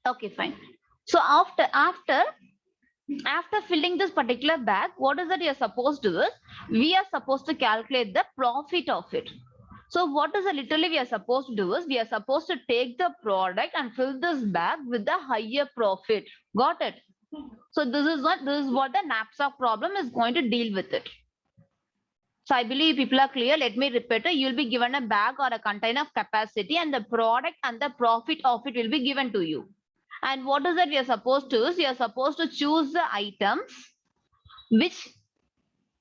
Okay, fine. So after filling this particular bag, what is that you're supposed to do is, we are supposed to calculate the profit of it. So what is it literally we are supposed to do is, we are supposed to take the product and fill this bag with the higher profit. Got it? So this is what the knapsack problem is going to deal with it. So I believe people are clear. Let me repeat it. You'll be given a bag or a container of capacity, and the product and the profit of it will be given to you. And what is that we are supposed to is, you are supposed to choose the items which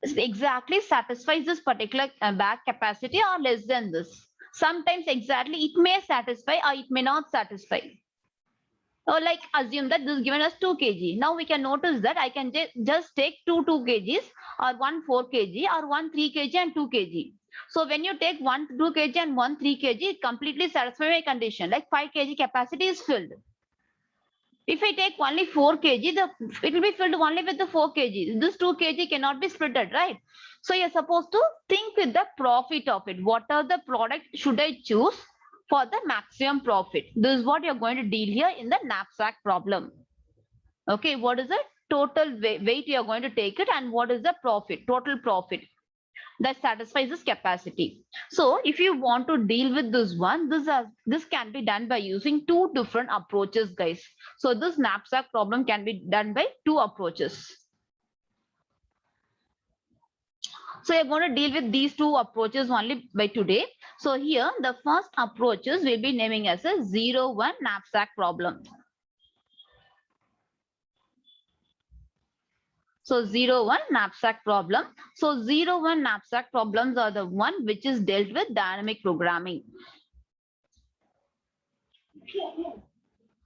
exactly satisfies this particular bag capacity or less than this. Sometimes exactly it may satisfy or it may not satisfy. Or like assume that this is given us 2 kg. Now we can notice that I can just take two 2 kgs, or one 4 kg, or one 3 kg and 2 kg. So when you take one 2 kg and one 3 kg, it completely satisfies my condition. Like 5 kg capacity is filled. If I take only 4 kg, it will be filled only with the 4 kg. This 2 kg cannot be splitted, right? So you're supposed to think with the profit of it. What are the product should I choose for the maximum profit? This is what you're going to deal here in the knapsack problem. Okay, what is the total weight you're going to take it, and what is the profit, total profit that satisfies this capacity. So if you want to deal with this one, this can be done by using two different approaches, guys. So this knapsack problem can be done by two approaches. So you're going to deal with these two approaches only by today. So here the first approaches will be naming as a 0-1 knapsack problem. So 0-1 knapsack problem. So 0-1 knapsack problems are the one which is dealt with dynamic programming.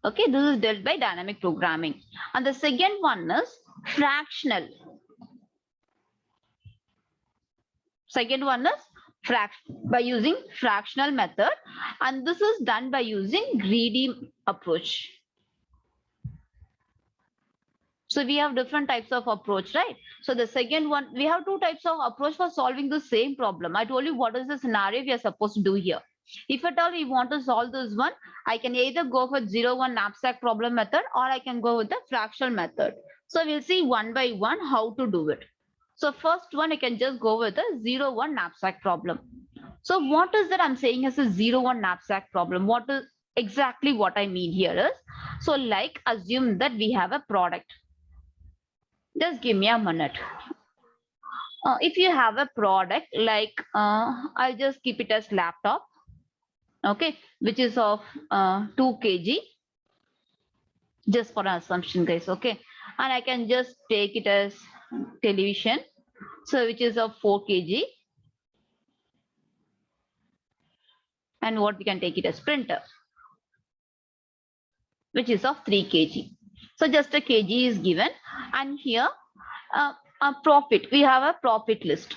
Okay, this is dealt by dynamic programming. And the second one is fractional. Second one is by using fractional method, and this is done by using greedy approach. So we have different types of approach, right? So the second one, we have two types of approach for solving the same problem. I told you what is the scenario we are supposed to do here. If at all we want to solve this one, I can either go for 0-1 knapsack problem method, or I can go with the fractional method. So we'll see one by one how to do it. So first one, I can just go with the 0-1 knapsack problem. So what is that I'm saying as a 0-1 knapsack problem? What is exactly what I mean here is, so like assume that we have a product. Just give me a minute. If you have a product like, I'll just keep it as laptop, okay, which is of 2 kg, just for an assumption, guys, okay, and I can just take it as television, so which is of 4 kg, and what we can take it as printer, which is of 3 kg. So just a kg is given, and here a profit, we have a profit list.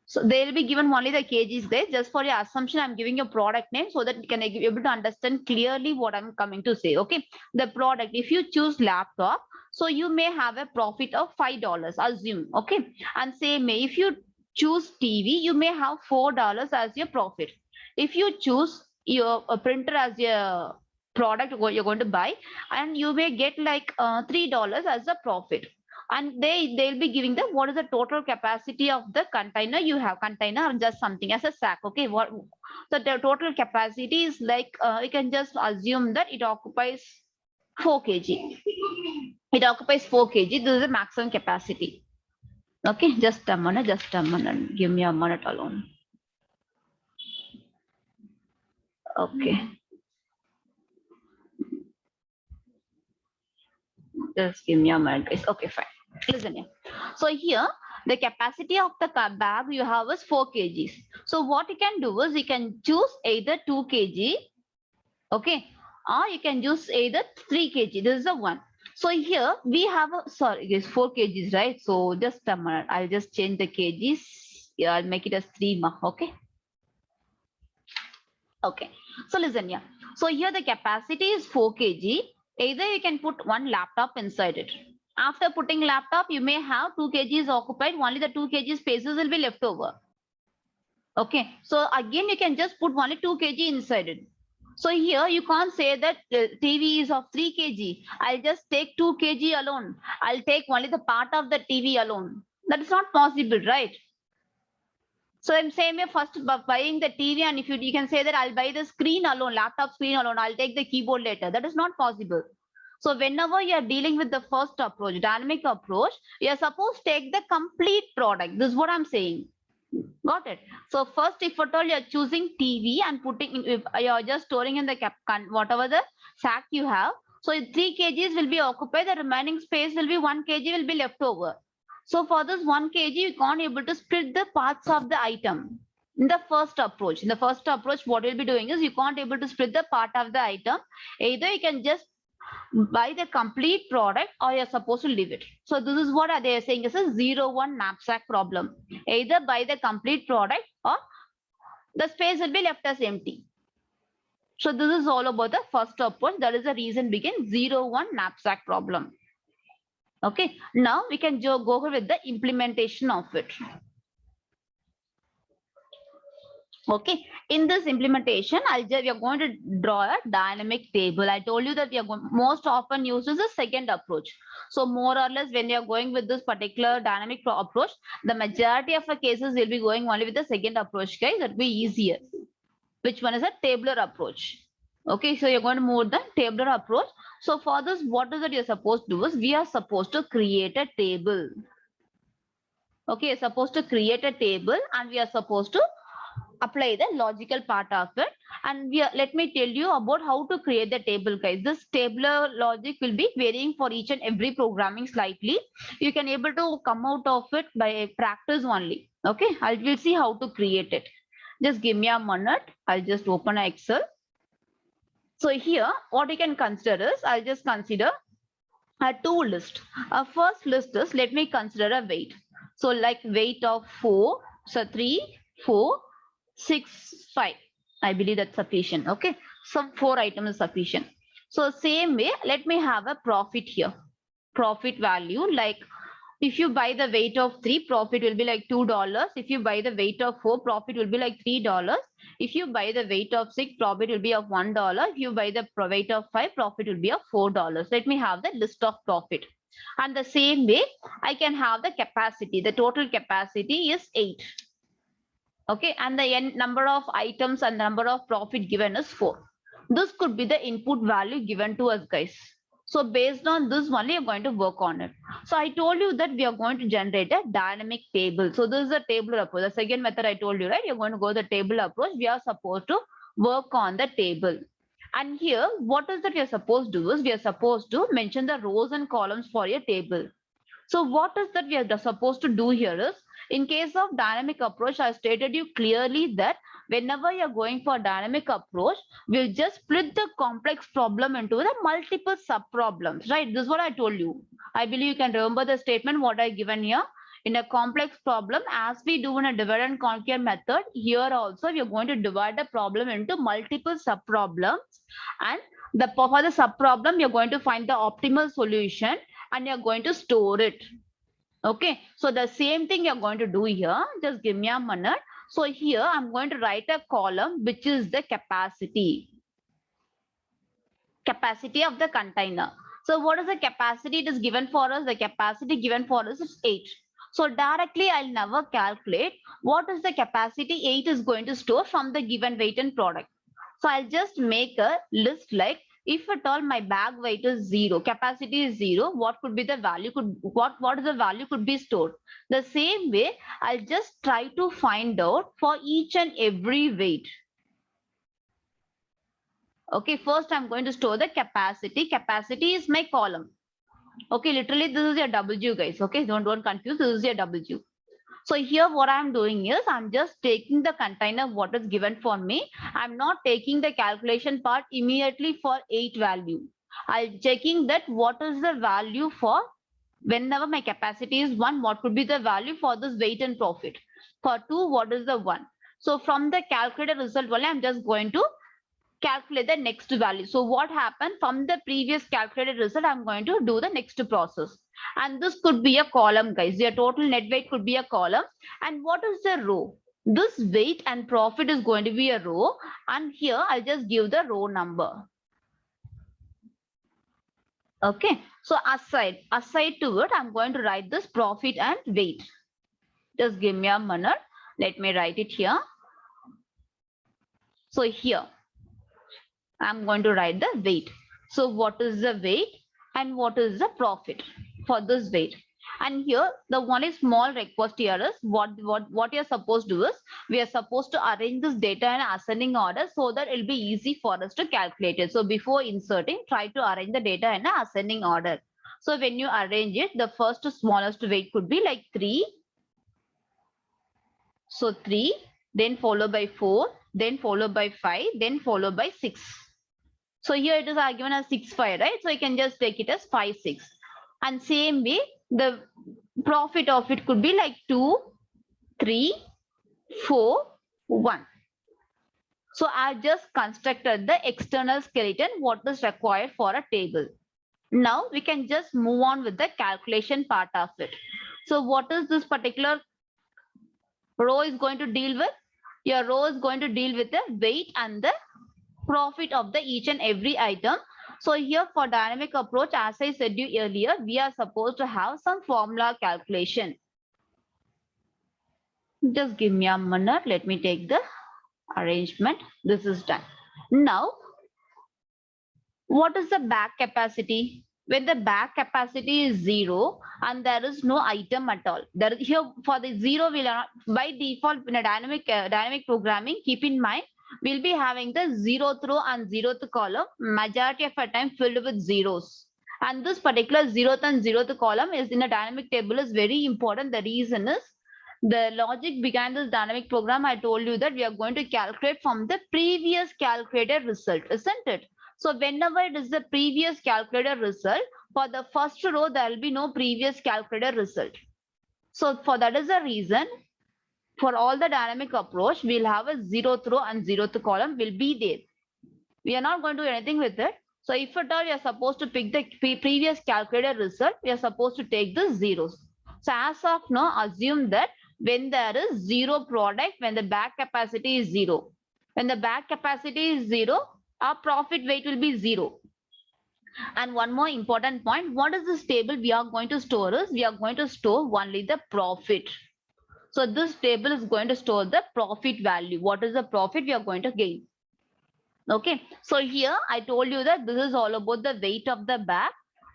So they will be given only the kgs there. Just for your assumption, I'm giving you a product name so that you can be able to understand clearly what I'm coming to say. Okay, the product, if you choose laptop, so you may have a profit of $5, assume. Okay, and say if you choose TV, you may have $4 as your profit. If you choose your printer as your product you're going to buy, and you may get like $3 as a profit. And they'll be giving them what is the total capacity of the container you have, container or just something as a sack. Okay, what so the total capacity is like, you can just assume that it occupies 4 kg. It occupies 4 kg. This is the maximum capacity. Okay, just a minute, give me a minute alone. Okay, just give me a minute, guys. Okay, fine. Listen here. So here the capacity of the bag you have is 4 kgs. So what you can do is, you can choose either 2 kg, okay, or you can choose either 3 kg. This is the one. So here we have a, sorry, it is 4 kgs, right? So just a minute, I'll just change the kgs. Yeah, I'll make it as 3 mark. Okay. Okay. So listen here. So here the capacity is 4 kg. Either you can put one laptop inside it. After putting laptop, you may have 2 kgs occupied. Only the 2 kg spaces will be left over. Okay. So again, you can just put only 2 kg inside it. So here you can't say that TV is of 3 kg. I'll just take 2 kg alone. I'll take only the part of the TV alone. That is not possible, right? So I'm saying first buying the TV, and if you can say that I'll buy the screen alone, laptop screen alone, I'll take the keyboard later. That is not possible. So whenever you are dealing with the first approach, dynamic approach, you are supposed to take the complete product. This is what I'm saying. Got it? So first, if at all you're choosing TV and putting in, you're just storing in the whatever the sack you have. So 3 kgs will be occupied. The remaining space will be 1 kg will be left over. So for this 1 kg, you can't able to split the parts of the item. In the first approach, what you'll be doing is you can't able to split the part of the item. Either you can just buy the complete product or you're supposed to leave it. So this is what they are saying is a 0-1 knapsack problem. Either buy the complete product or the space will be left as empty. So this is all about the first approach. That is the reason begin 0-1 knapsack problem. Okay, now we can go with the implementation of it. Okay, in this implementation, we are going to draw a dynamic table. I told you that we are most often uses the second approach. So more or less when you are going with this particular dynamic approach, the majority of the cases will be going only with the second approach, guys. That will be easier. Which one is a tabular approach? Okay, so you're going to move the tabular approach. So for this, what is it you're supposed to do is we are supposed to create a table. Okay, you're supposed to create a table and we are supposed to apply the logical part of it, and let me tell you about how to create the table, guys. This tabular logic will be varying for each and every programming slightly. You can able to come out of it by practice only. Okay, I will see how to create it. Just give me a minute. I'll just open an Excel. So here what you can consider is I'll just consider a two list. First list is, let me consider a weight. So like weight of 4, so 3, 4, 6, 5. I believe that's sufficient. Okay, so 4 items is sufficient. So same way, let me have a profit here. Profit value, like if you buy the weight of 3, profit will be like $2. If you buy the weight of 4, profit will be like $3. If you buy the weight of 6, profit will be of $1. If you buy the weight of 5, profit will be of $4. Let me have the list of profit. And the same way, I can have the capacity. The total capacity is 8. Okay, and the number of items and number of profit given is 4. This could be the input value given to us, guys. So based on this only, you're going to work on it. So I told you that we are going to generate a dynamic table. So this is a table approach. The second method I told you, right? You're going to go the table approach. We are supposed to work on the table. And here, what is that we are supposed to do is we are supposed to mention the rows and columns for your table. So what is that we are supposed to do here is, in case of dynamic approach, I stated you clearly that whenever you're going for dynamic approach, we'll just split the complex problem into the multiple sub-problems, right? This is what I told you. I believe you can remember the statement what I given here. In a complex problem, as we do in a divide and conquer method, here also we are going to divide the problem into multiple sub-problems, and for the sub-problem, you're going to find the optimal solution and you're going to store it. Okay, so the same thing you're going to do here. Just give me a minute. So here I'm going to write a column which is the capacity of the container. So what is the capacity it is given for us? The capacity given for us is 8. So directly I'll never calculate what is the capacity 8 is going to store from the given weight and product. So I'll just make a list like, if at all my bag weight is 0, capacity is 0, what could be the value, what is the value could be stored. The same way, I'll just try to find out for each and every weight. Okay, first I'm going to store the capacity. Capacity is my column. Okay, literally this is your W, guys. Okay, don't confuse, this is your W. So here what I'm doing is I'm just taking the container what is given for me. I'm not taking the calculation part immediately for 8 value. I'm checking that what is the value for whenever my capacity is 1, what could be the value for this weight and profit. For 2, what is the 1. So from the calculated result only, I'm just going to calculate the next value. So what happened from the previous calculated result, I'm going to do the next process. And this could be a column, guys. Your total net weight could be a column. And what is the row? This weight and profit is going to be a row, and here I'll just give the row number. Okay, so aside to it, I'm going to write this profit and weight. Just give me a minute. Let me write it here. So here, I'm going to write the weight. So what is the weight and what is the profit for this weight? And here, the only small request here is what you're supposed to do is we are supposed to arrange this data in ascending order so that it'll be easy for us to calculate it. So before inserting, try to arrange the data in ascending order. So when you arrange it, the first smallest weight could be like 3. So 3, then followed by 4, then followed by 5, then followed by 6. So here it is given as 6, 5, right? So you can just take it as 5, 6. And same way, the profit of it could be like 2, 3, 4, 1. So I just constructed the external skeleton, what is required for a table. Now we can just move on with the calculation part of it. So what is this particular row is going to deal with? Your row is going to deal with the weight and the profit of the each and every item. So here for dynamic approach, as I said you earlier, we are supposed to have some formula calculation. Just give me a minute. Let me take the arrangement. This is done. Now, what is the back capacity? When the back capacity is 0 and there is no item at all. There here for the 0 will not, by default in a dynamic programming, keep in mind we'll be having the 0th row and 0th column majority of the time filled with zeros. And this particular 0th and 0th column is in a dynamic table is very important. The reason is the logic behind this dynamic program. I told you that we are going to calculate from the previous calculated result, isn't it? So whenever it is the previous calculated result, for the first row, there will be no previous calculated result. So for that is the reason, for all the dynamic approach, we'll have a 0th row and 0th column will be there. We are not going to do anything with it. So if at all you are supposed to pick the previous calculated result, we are supposed to take the zeros. So as of now, assume that when there is 0 product, when the back capacity is 0. When the back capacity is 0, our profit weight will be 0. And one more important point, what is this table we are going to store is, we are going to store only the profit. So this table is going to store the profit value. What is the profit we are going to gain? Okay, so here I told you that this is all about the weight of the bag.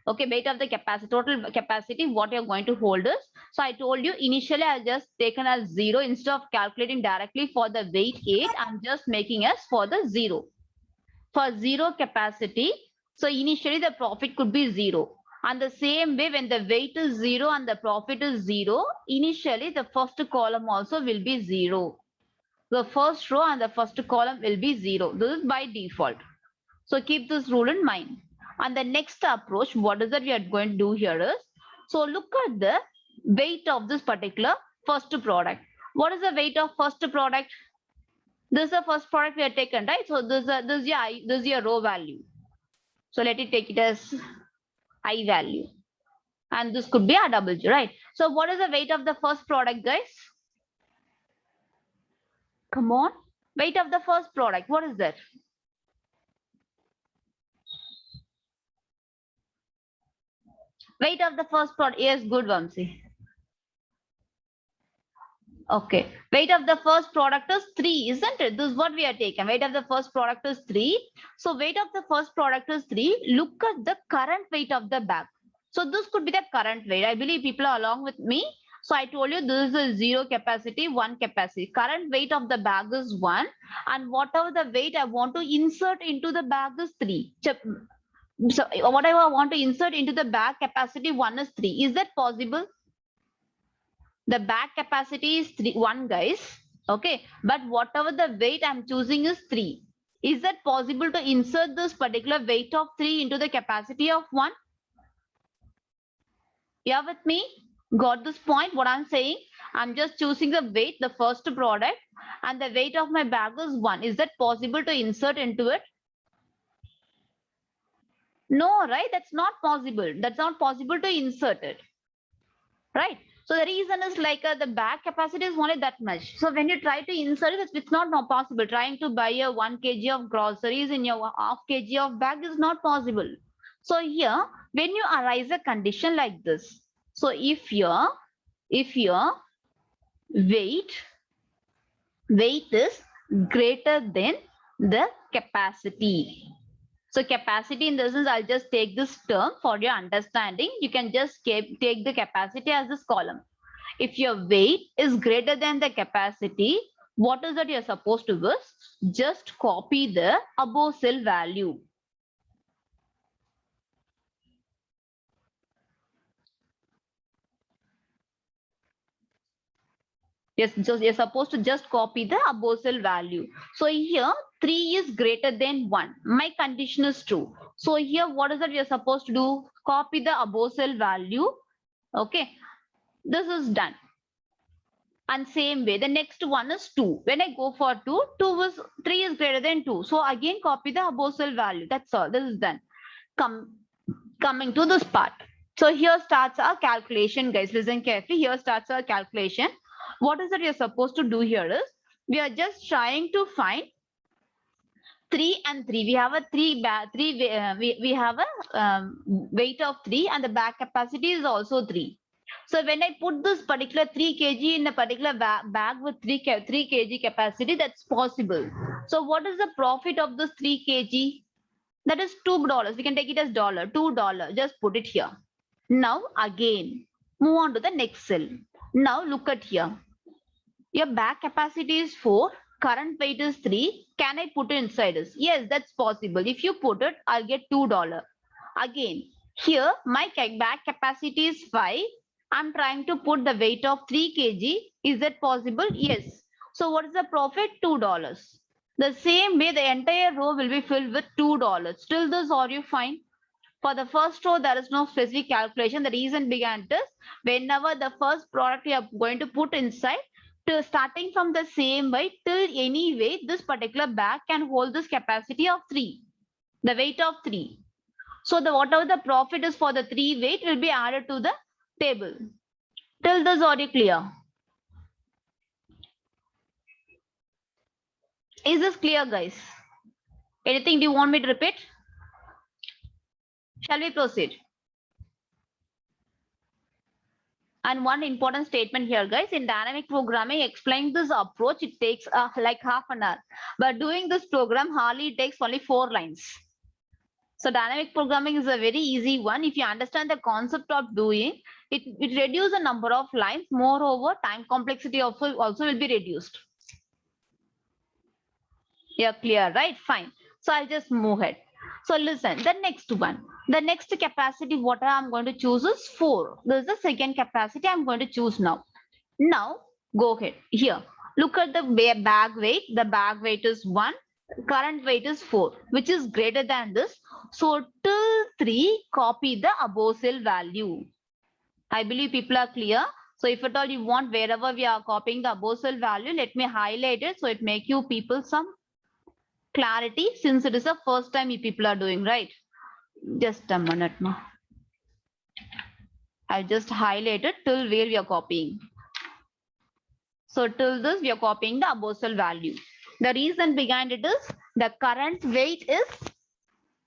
Okay, weight of the capacity, total capacity, what you're going to hold is. So I told you initially I just taken as 0 instead of calculating directly for the weight 8, I'm just making as for the 0. For 0 capacity, so initially the profit could be 0. And the same way when the weight is 0 and the profit is 0, initially the first column also will be 0. The first row and the first column will be 0. This is by default. So keep this rule in mind. And the next approach, what is that we are going to do here is, so look at the weight of this particular first product. What is the weight of first product? This is the first product we have taken, right? So this is your row value. So let it take it as I value. And this could be a double G, right? So what is the weight of the first product, guys? Come on. Weight of the first product. What is that? Weight of the first product. Yes, good, Vamsi. Okay. Weight of the first product is 3, isn't it? This is what we are taking. Weight of the first product is 3. So weight of the first product is 3. Look at the current weight of the bag. So this could be the current weight. I believe people are along with me. So I told you this is a 0 capacity, 1 capacity. Current weight of the bag is 1. And whatever the weight I want to insert into the bag is 3. So whatever I want to insert into the bag capacity 1 is 3. Is that possible? The bag capacity is 1, guys. Okay, but whatever the weight I'm choosing is 3. Is that possible to insert this particular weight of 3 into the capacity of 1? Yeah, with me? Got this point? What I'm saying? I'm just choosing the weight, the first product, and the weight of my bag is 1. Is that possible to insert into it? No, right? That's not possible. That's not possible to insert it. Right? So the reason is like the bag capacity is only that much. So when you try to insert it, it's not possible. Trying to buy a 1 kg of groceries in your half kg of bag is not possible. So here, when you arise a condition like this, so if your weight is greater than the capacity. So capacity in this is, I'll just take this term for your understanding. You can just take the capacity as this column. If your weight is greater than the capacity, what is that you're supposed to do? Just copy the above cell value. Yes, so you're supposed to just copy the above cell value. So here 3 is greater than 1. My condition is true. So here what is that you're supposed to do? Copy the above cell value. Okay, this is done. And same way, the next one is 2. When I go for 2, 3 is greater than 2. So again copy the above cell value. That's all. This is done. Coming to this part. So here starts our calculation, guys. Listen carefully. Here starts our calculation. What is it you're supposed to do here is, we are just trying to find 3 and 3. We have a we have a weight of 3 and the bag capacity is also 3. So when I put this particular 3 kg in a particular bag with 3 kg capacity, that's possible. So what is the profit of this 3 kg? That is $2. We can take it as $2. Just put it here. Now again, move on to the next cell. Now look at here. Your bag capacity is 4. Current weight is 3. Can I put it inside this? Yes, that's possible. If you put it, I'll get $2. Again, here my bag capacity is 5. I'm trying to put the weight of 3 kg. Is that possible? Yes. So what is the profit? $2. The same way, the entire row will be filled with $2. Still this, are you fine? For the first row, there is no specific calculation. The reason behind is, whenever the first product you are going to put inside, starting from the same weight till any weight, this particular bag can hold this capacity of 3, the weight of 3. So the whatever the profit is for the 3 weight will be added to the table. Till this, are you clear? Is this clear, guys? Anything do you want me to repeat? Shall we proceed? And one important statement here, guys, in dynamic programming, explaining this approach, it takes like half an hour. But doing this program hardly takes only 4 lines. So dynamic programming is a very easy one. If you understand the concept of doing, it reduces the number of lines. Moreover, time complexity also will be reduced. Yeah, clear, right? Fine. So I'll just move ahead. So listen, the next one. The next capacity, what I'm going to choose is 4. This is the second capacity I'm going to choose now. Now, go ahead. Here, look at the bag weight. The bag weight is 1. Current weight is 4, which is greater than this. So, till 3, copy the above cell value. I believe people are clear. So, if at all you want, wherever we are copying the above cell value, let me highlight it so it make you people some clarity, since it is the first time you people are doing, right? Just a minute now. I'll just highlight it till where we are copying. So till this, we are copying the above cell value. The reason behind it is, the current weight is,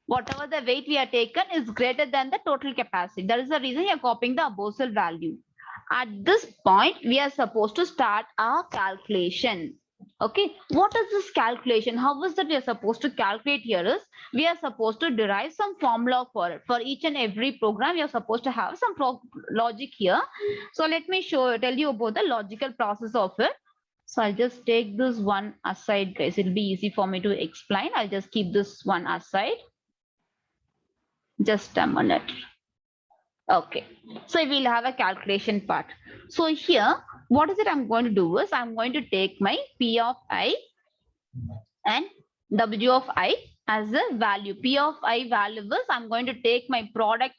whatever the weight we have taken is greater than the total capacity. That is the reason we are copying the above cell value. At this point, we are supposed to start our calculation. Okay, what is this calculation? How is that we are supposed to calculate here is, we are supposed to derive some formula for it. For each and every program, we are supposed to have some logic here. So let me tell you about the logical process of it. So I'll just take this one aside, guys. It'll be easy for me to explain. I'll just keep this one aside. Just a minute. Okay, so we'll have a calculation part. So here, what is it I'm going to do is, I'm going to take my P of I and W of I as a value. P of I value is, I'm going to take my product.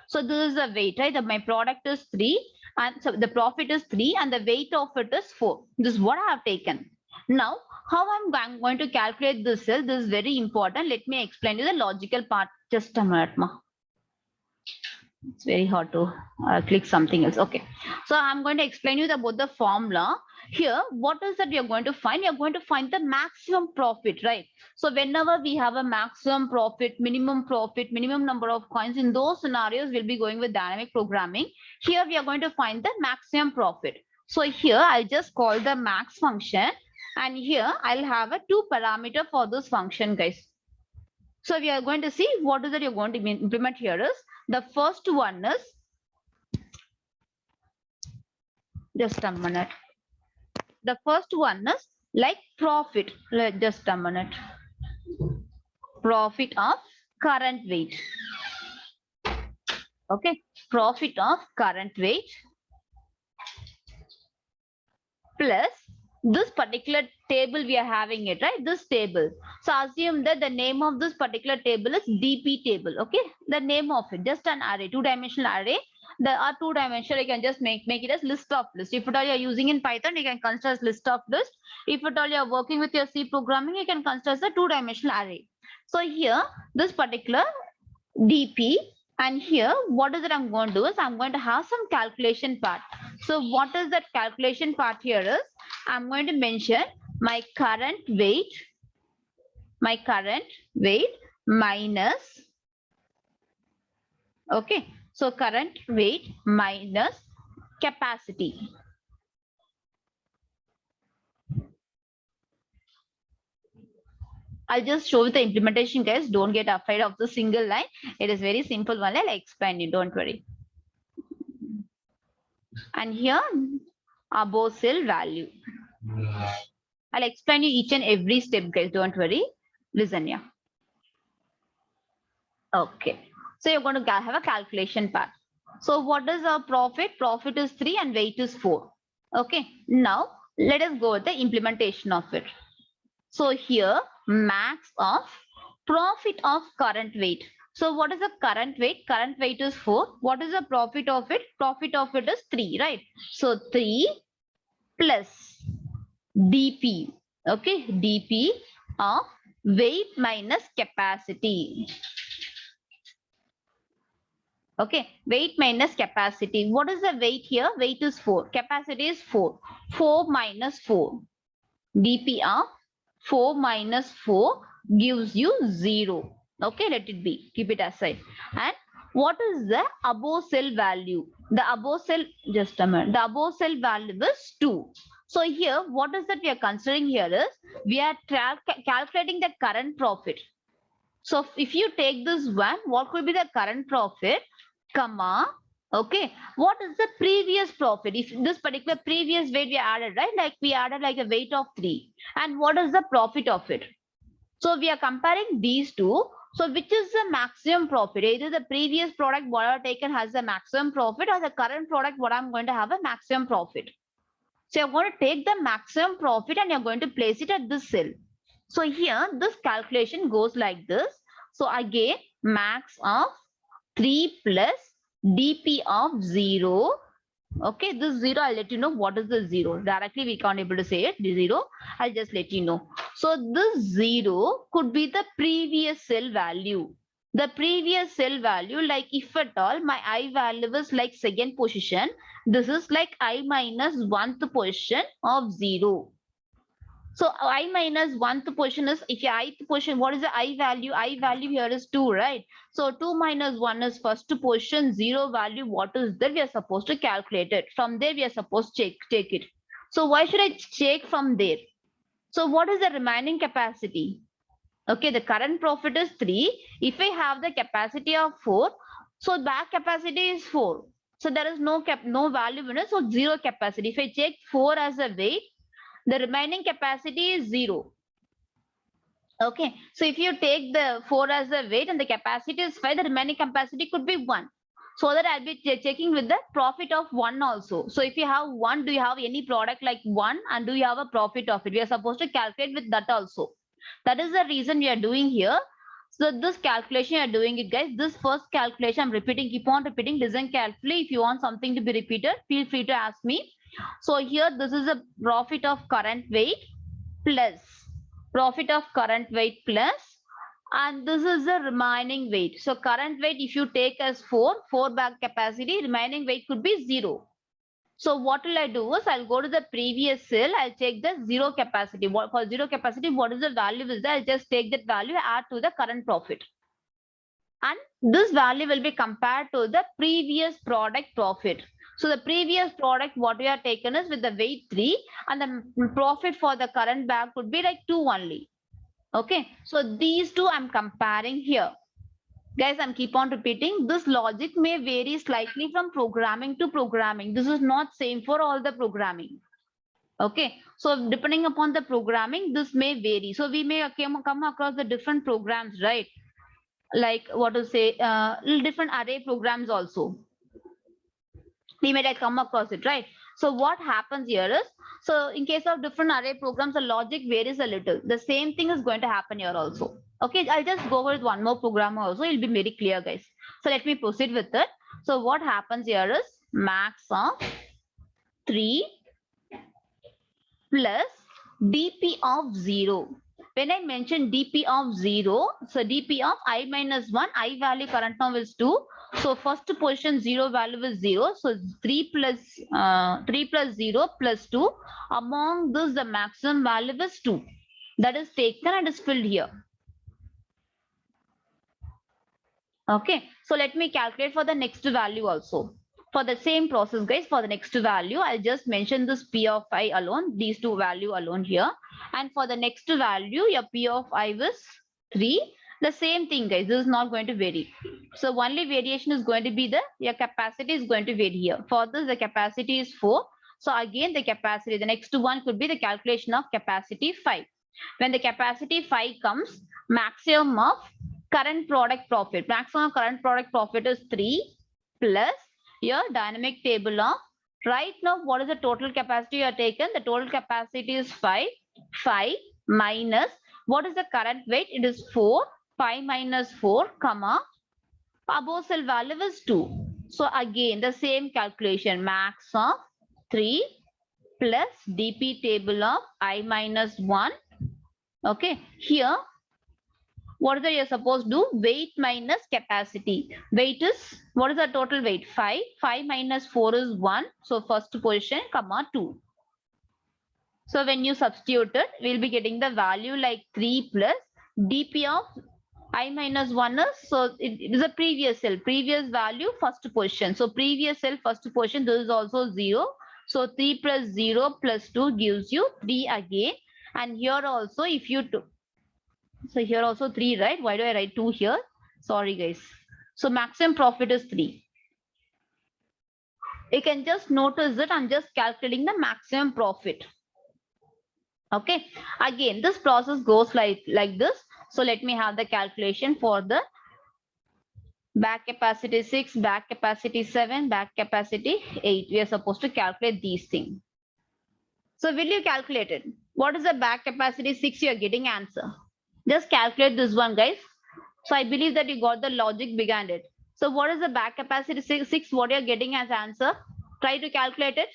So this is the weight, right? My product is 3 and so the profit is 3 and the weight of it is 4. This is what I have taken. Now, how I'm going to calculate this cell? This is very important. Let me explain you the logical part. Just a minute, ma. It's very hard to click something else. Okay. So I'm going to explain you about the formula. Here, what is that you're going to find? You're going to find the maximum profit, right? So whenever we have a maximum profit, minimum number of coins, in those scenarios, we'll be going with dynamic programming. Here, we are going to find the maximum profit. So here, I'll just call the max function. And here, I'll have a 2 parameter for this function, guys. So we are going to see what is that you're going to implement here is the first one is just a minute. The first one is like profit. Just a minute. Profit of current weight. Okay. Profit of current weight plus this particular table we are having it, right? This table. So assume that the name of this particular table is DP table. Okay. The name of it, just an array, 2-dimensional array. The are 2-dimensional, you can just make it as list of list. If at all you are using in Python, you can consider as list of list. If at all you are working with your C programming, you can consider as a 2-dimensional array. So here, this particular DP, and here, what is it I'm going to do is I'm going to have some calculation part. So what is that calculation part here is I'm going to mention my current weight minus, okay. So current weight minus capacity. I'll just show you the implementation, guys. Don't get afraid of the single line. It is very simple one. I'll explain you. Don't worry. And here, above cell value. I'll explain you each and every step, guys. Don't worry. Listen, yeah. Okay. So you're going to have a calculation part. So what is our profit? Profit is 3 and weight is 4. Okay. Now let us go with the implementation of it. So here, max of profit of current weight. So what is the current weight? Current weight is 4. What is the profit of it? Profit of it is 3, right? So 3 plus dP. Okay. dP of weight minus capacity. Okay, weight minus capacity. What is the weight here? Weight is 4. Capacity is 4. 4 minus 4. dP of 4 minus 4 gives you 0. Okay, let it be. Keep it aside. And what is the above cell value? The above cell, just a minute. The above cell value is 2. So here, what is that we are considering here is, we are calculating the current profit. So if you take this one, what could be the current profit, comma, okay, what is the previous profit? If this particular previous weight we added, right? Like we added like a weight of 3. And what is the profit of it? So we are comparing these two. So which is the maximum profit? Either the previous product what I have taken has the maximum profit, or the current product what I'm going to have a maximum profit. So you're going to take the maximum profit and you're going to place it at this cell. So here this calculation goes like this. So again, max of 3 plus dP of 0. Okay, this 0, I'll let you know what is the 0. Directly we can't able to say it, the 0. I'll just let you know. So this 0 could be the previous cell value. The previous cell value, like if at all my I value is like second position, this is like I minus 1th position of 0. So I minus 1th position is, if your ith position, what is the I value? I value here is 2, right? So 2 minus 1 is first position, 0 value. What is that? We are supposed to calculate it. From there, we are supposed to take it. So why should I check from there? So what is the remaining capacity? Okay, the current profit is 3. If I have the capacity of 4, so back capacity is 4. So there is no value in it. So 0 capacity. If I check 4 as a weight, the remaining capacity is 0. Okay, so if you take the 4 as the weight and the capacity is 5, the remaining capacity could be 1. So that I'll be checking with the profit of 1 also. So if you have 1, do you have any product like 1, and do you have a profit of it? We are supposed to calculate with that also. That is the reason we are doing here. So this calculation you are doing it, guys. This first calculation I'm repeating, keep on repeating, listen carefully. If you want something to be repeated, feel free to ask me. So here this is a profit of current weight plus profit of current weight plus And this is the remaining weight. So current weight, if you take as 4 bag capacity, remaining weight could be 0. So what will I do is I'll go to the previous cell. I'll check the zero capacity. For zero capacity, what is the value is there? I'll just take that value, add to the current profit. And this value will be compared to the previous product profit. So the previous product, what we are taken is with the weight 3, and the profit for the current bag could be like 2 only. Okay, so these two I'm comparing here. Guys, I'm keep on repeating, this logic may vary slightly from programming to programming. This is not same for all the programming. Okay, so depending upon the programming, this may vary. So we may come across the different programs, right? Like what to say, different array programs also. We may come across it, right? So what happens here is, so in case of different array programs, the logic varies a little. The same thing is going to happen here also. Okay, I'll just go with one more program also. It'll be very clear, guys. So let me proceed with it. So what happens here is max of 3 plus dp of 0. When I mention dp of 0, so dp of I minus 1, I value current now is 2. So first position 0 value is 0. So 3 plus 0 plus 2. Among this, the maximum value is 2. That is taken and is filled here. Okay, so let me calculate for the next value also. For the same process, guys, for the next value, I'll just mention this P of I alone, these two value alone here. And for the next value, your P of I is 3. The same thing, guys, this is not going to vary. So only variation is going to be your capacity is going to vary here. For this, the capacity is 4. So again, the capacity, the next one could be the calculation of capacity 5. When the capacity 5 comes, maximum of current product profit. Maximum current product profit is 3 plus your dynamic table of right now what is the total capacity you are taken. The total capacity is 5 minus what is the current weight. It is 4. 5 minus 4 comma above cell value is 2. So again the same calculation, max of 3 plus dp table of I minus 1. Okay, here what is that you're supposed to do? Weight minus capacity. Weight is, what is the total weight? 5. 5 minus 4 is 1. So first position, comma 2. So when you substitute it, we'll be getting the value like 3 plus dp of I minus 1 is, so it is a previous cell. Previous value, first position. So previous cell, first position, this is also 0. So 3 plus 0 plus 2 gives you 3 again. And here also, if you took, so here also 3, right? Why do I write 2 here? Sorry, guys. So maximum profit is 3. You can just notice that I'm just calculating the maximum profit. Okay. Again, this process goes like this. So let me have the calculation for the back capacity 6, back capacity 7, back capacity 8. We are supposed to calculate these things. So will you calculate it? What is the back capacity 6? You are getting answer. Just calculate this one, guys. So I believe that you got the logic behind it. So what is the back capacity 6? What you're getting as answer? Try to calculate it.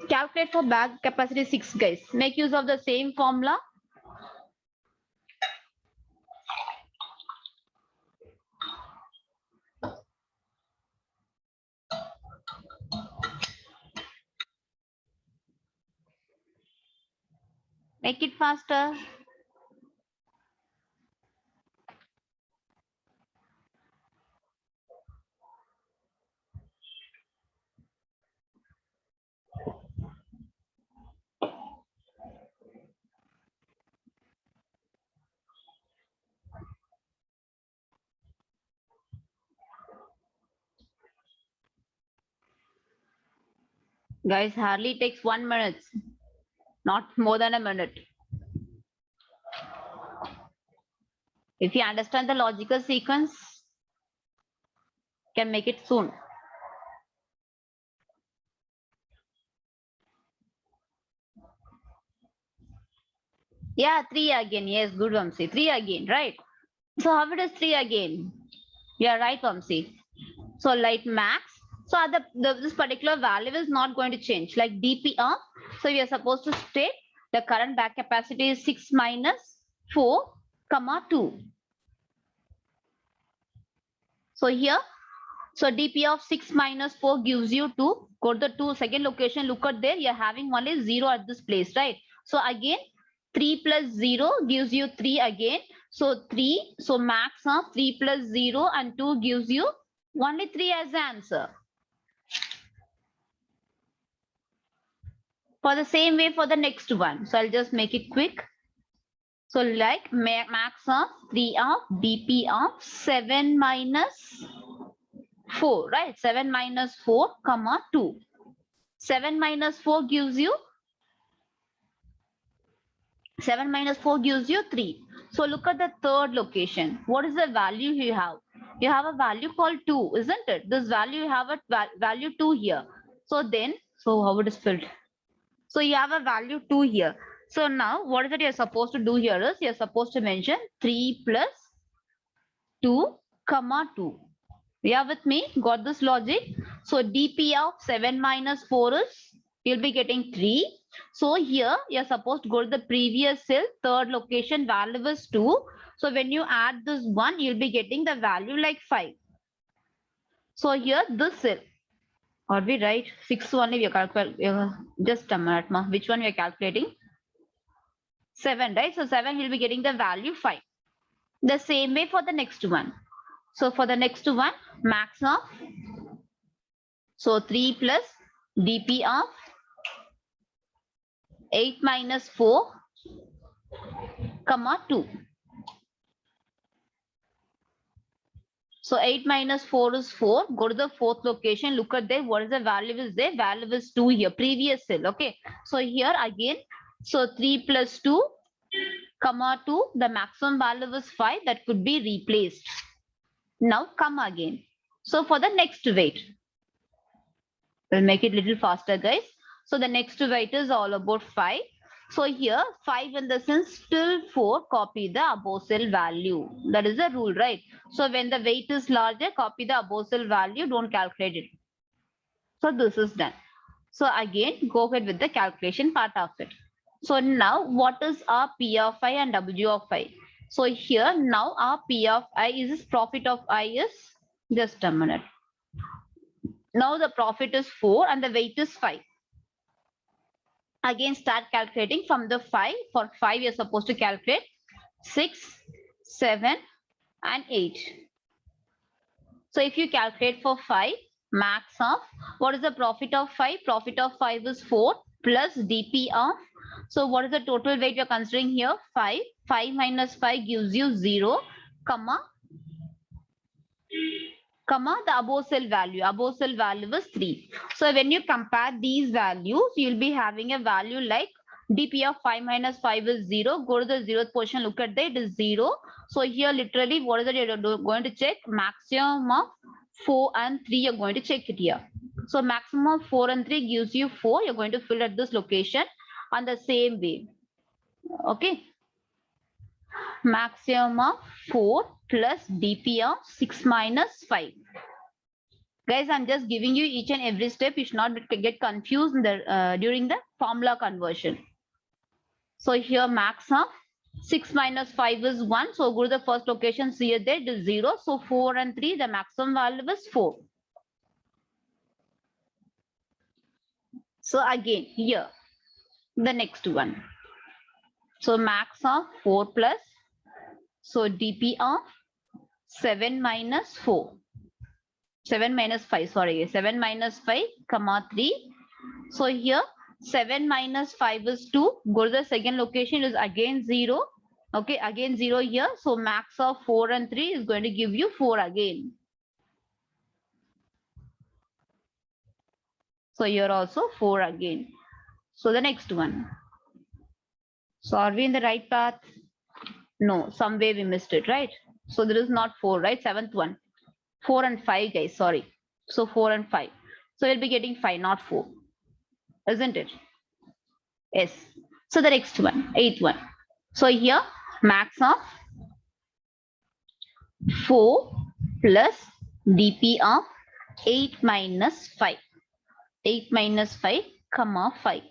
Calculate for back capacity 6, guys. Make use of the same formula. Make it faster. Guys, hardly takes 1 minute. Not more than a minute. If you understand the logical sequence, you can make it soon. Yeah, 3 again. Yes, good, Vamsi. 3 again, right? So how it is 3 again? You are right, Vamsi. So like max So this particular value is not going to change, like dp of, so we are supposed to state the current back capacity is 6 minus 4 comma 2. So here, so dp of 6 minus 4 gives you 2. Go to the second location, look at there, you're having only 0 at this place, right? So again 3 plus 0 gives you 3 again. So 3, so max of 3 plus 0 and 2 gives you only 3 as the answer. For the same way for the next one, so I'll just make it quick. So like max of 3 of dp of 7 minus 4, right? 7 minus 4 comma 2. 7 minus 4 gives you 3. So look at the third location. What is the value you have? You have a value called 2, isn't it? This value, you have a value 2 here. So then, so how it is filled? So you have a value 2 here. So now what is it you're supposed to do here is you're supposed to mention 3 plus 2 comma 2. You are with me? Got this logic? So dp of 7 minus 4 is, you'll be getting 3. So here you're supposed to go to the previous cell, third location, value is 2. So when you add this 1, you'll be getting the value like 5. So here this cell, are we right? 6 only we are calculating. Just a minute, ma. Which one we are calculating? 7, right? So 7 will be getting the value 5. The same way for the next one. So for the next one, max of, so 3 plus dp of 8 minus 4 comma 2. So 8 minus 4 is 4. Go to the fourth location. Look at there. What is the value is there? Value is 2 here. Previous cell. Okay. So here again. So 3 plus 2 comma 2. The maximum value is 5. That could be replaced. Now come again. So for the next weight, we'll make it a little faster, guys. So the next weight is all about 5. So here 5 in the sense still 4, copy the above cell value. That is the rule, right? So when the weight is larger, copy the above cell value, don't calculate it. So this is done. So again, go ahead with the calculation part of it. So now what is our P of I and W of I? So here now our P of I is profit of I is, just a minute. Now the profit is 4 and the weight is 5. Again, start calculating from the 5. For 5, you're supposed to calculate 6, 7, and 8. So if you calculate for 5, max of, what is the profit of 5? Profit of 5 is 4 plus dp of, so what is the total weight you're considering here? 5. 5 minus 5 gives you 0, comma, the above cell value. Above cell value is 3. So when you compare these values, you'll be having a value like dp of 5 minus 5 is 0. Go to the 0th position, look at that, it is 0. So here literally what is it you're going to check? Maximum of 4 and 3 you're going to check it here. So maximum of 4 and 3 gives you 4. You're going to fill at this location on the same way. Okay. Maximum of 4 plus dp of 6 minus 5. Guys, I'm just giving you each and every step. You should not get confused in the, during the formula conversion. So here max of 6 minus 5 is 1. So go to the first location, see it there, it is 0. So 4 and 3, the maximum value is 4. So again, here, the next one. So max of 4 plus, so dp of 7 minus 4. 7 minus 5, sorry, 7 minus 5, comma 3. So here 7 minus 5 is 2. Go to the second location, is again 0. Okay, again 0 here. So max of 4 and 3 is going to give you 4 again. So here also 4 again. So the next one. So are we in the right path? No, some way we missed it, right? So there is not 4, right? 7th one. 4 and 5, guys, sorry. So 4 and 5. So we'll be getting 5, not 4. Isn't it? Yes. So the next one, 8th one. So here max of 4 plus dp of 8 minus 5. 8 minus 5, comma 5.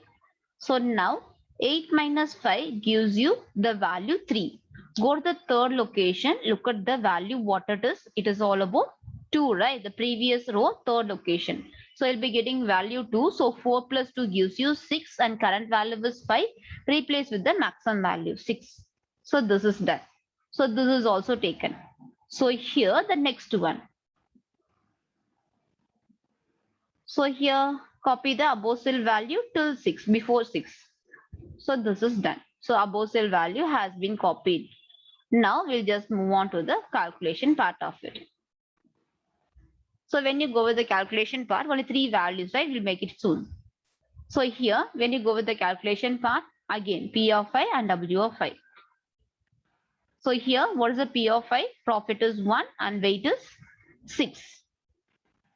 So now 8 minus 5 gives you the value 3. Go to the third location, look at the value, what it is. It is all about 2, right? The previous row, third location. So you'll be getting value 2. So 4 plus 2 gives you 6 and current value is 5. Replace with the maximum value 6. So this is done. So this is also taken. So here the next one. So here copy the above cell value till 6, before 6. So this is done. So above cell value has been copied. Now we'll just move on to the calculation part of it. So when you go with the calculation part, only 3 values, right? We'll make it soon. So here, when you go with the calculation part, again, P of I and W of I. So here, what is the P of I? Profit is 1 and weight is 6.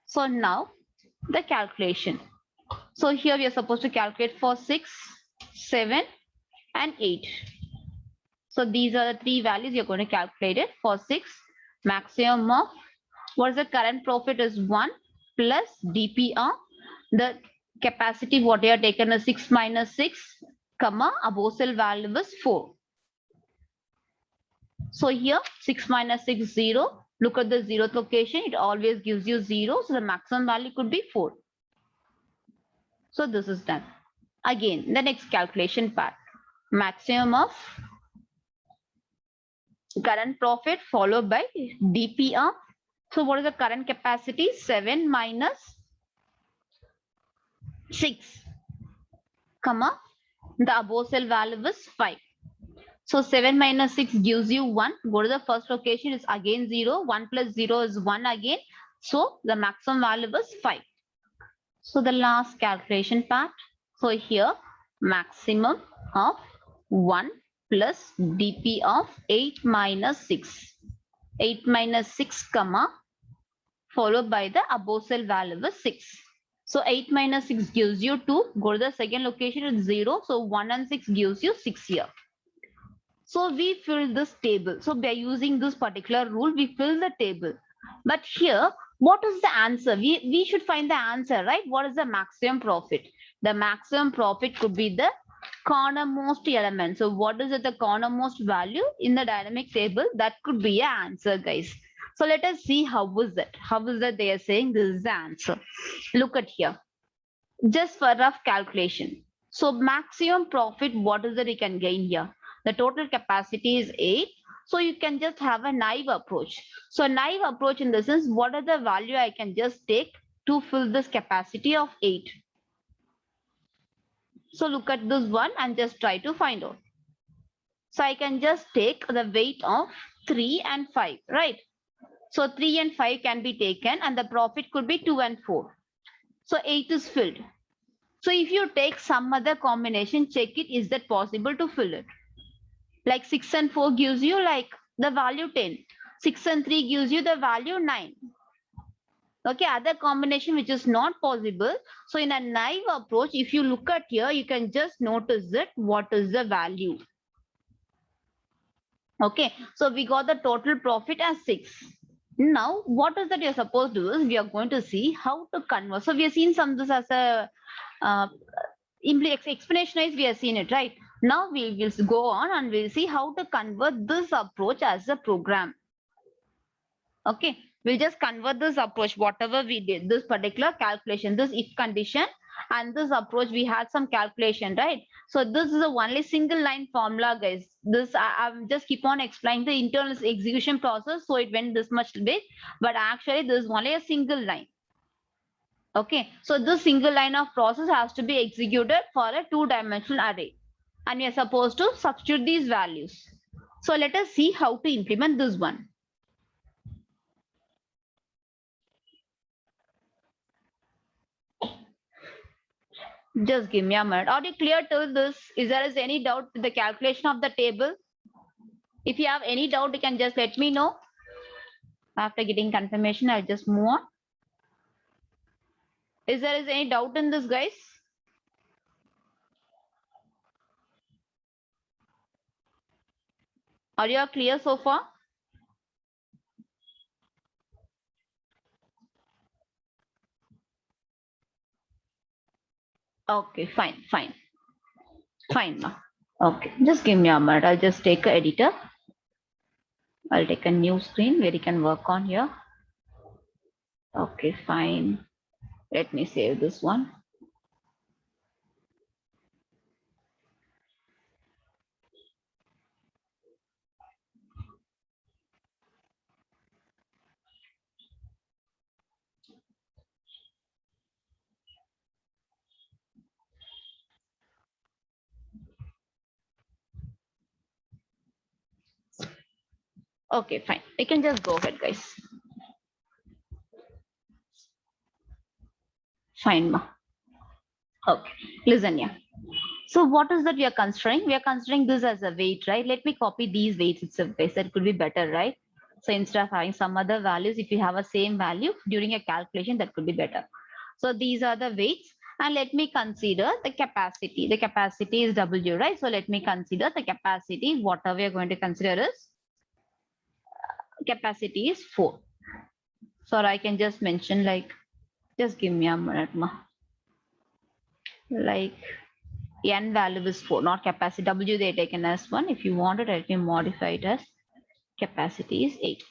So now the calculation. So here we are supposed to calculate for 6, 7 and 8. So these are the 3 values you're going to calculate it. For 6, maximum of what is the current profit is 1 plus DPR. The capacity what you have taken is 6 minus 6, comma, above cell value is 4. So here 6 minus 6, 0. Look at the 0th location. It always gives you 0. So the maximum value could be 4. So this is done. Again, the next calculation part. Maximum of current profit followed by DPR. So what is the current capacity? 7 minus 6, comma, the above cell value is 5. So 7 minus 6 gives you 1. Go to the first location, is again 0. 1 plus 0 is 1 again. So the maximum value is 5. So the last calculation part. So here maximum of 1 plus dp of 8 minus 6. 8 minus 6 comma followed by the above cell value is 6. So 8 minus 6 gives you 2. Go to the second location, it's 0. So 1 and 6 gives you 6 here. So we fill this table. So by using this particular rule, we fill the table. But here, what is the answer? We should find the answer, right? What is the maximum profit? The maximum profit could be the cornermost element. So what is it, the cornermost value in the dynamic table? That could be an answer, guys. So let us see how is it. How is that they are saying this is the answer. Look at here. Just for rough calculation. So maximum profit, what is it we can gain here? The total capacity is 8. So you can just have a naive approach. So naive approach in the sense, what are the value I can just take to fill this capacity of 8? So look at this one and just try to find out. So I can just take the weight of 3 and 5, right? So 3 and 5 can be taken and the profit could be 2 and 4. So 8 is filled. So if you take some other combination, check it, is that possible to fill it? Like 6 and 4 gives you like the value 10. 6 and 3 gives you the value 9. Okay, other combination which is not possible. So in a naive approach, if you look at here, you can just notice that what is the value. Okay, so we got the total profit as 6. Now, what is that you're supposed to do is we are going to see how to convert. So we have seen some this as a explanation is we have seen it, right? Now we will go on and we'll see how to convert this approach as a program. Okay, we'll just convert this approach, whatever we did, this particular calculation, this if condition and this approach, we had some calculation, right? So this is a only single line formula, guys. This I'm just keep on explaining the internal execution process, so it went this much big, but actually this is only a single line. Okay, so this single line of process has to be executed for a 2-dimensional array, and we are supposed to substitute these values. So let us see how to implement this one. Just give me a minute. Are you clear to this? Is there any doubt with the calculation of the table? If you have any doubt, you can just let me know. After getting confirmation, I'll just move on. Is there any doubt in this, guys? Are you clear so far? Okay, fine. Ma. Okay, just give me a minute. I'll just take a editor. I'll take a new screen where you can work on here. Okay, fine. Let me save this one. Okay, fine. You can just go ahead, guys. Fine, ma. Okay, listen, yeah. So what is that we are considering? We are considering this as a weight, right? Let me copy these weights itself, guys. That could be better, right? So instead of having some other values, if you have a same value during a calculation, that could be better. So these are the weights. And let me consider the capacity. The capacity is W, right? So let me consider the capacity. Whatever we are going to consider is capacity is 4. So I can just mention like, just give me a minute, ma. Like n value is 4, not capacity. W they taken as 1. If you want it, let me modify it as capacity is 8.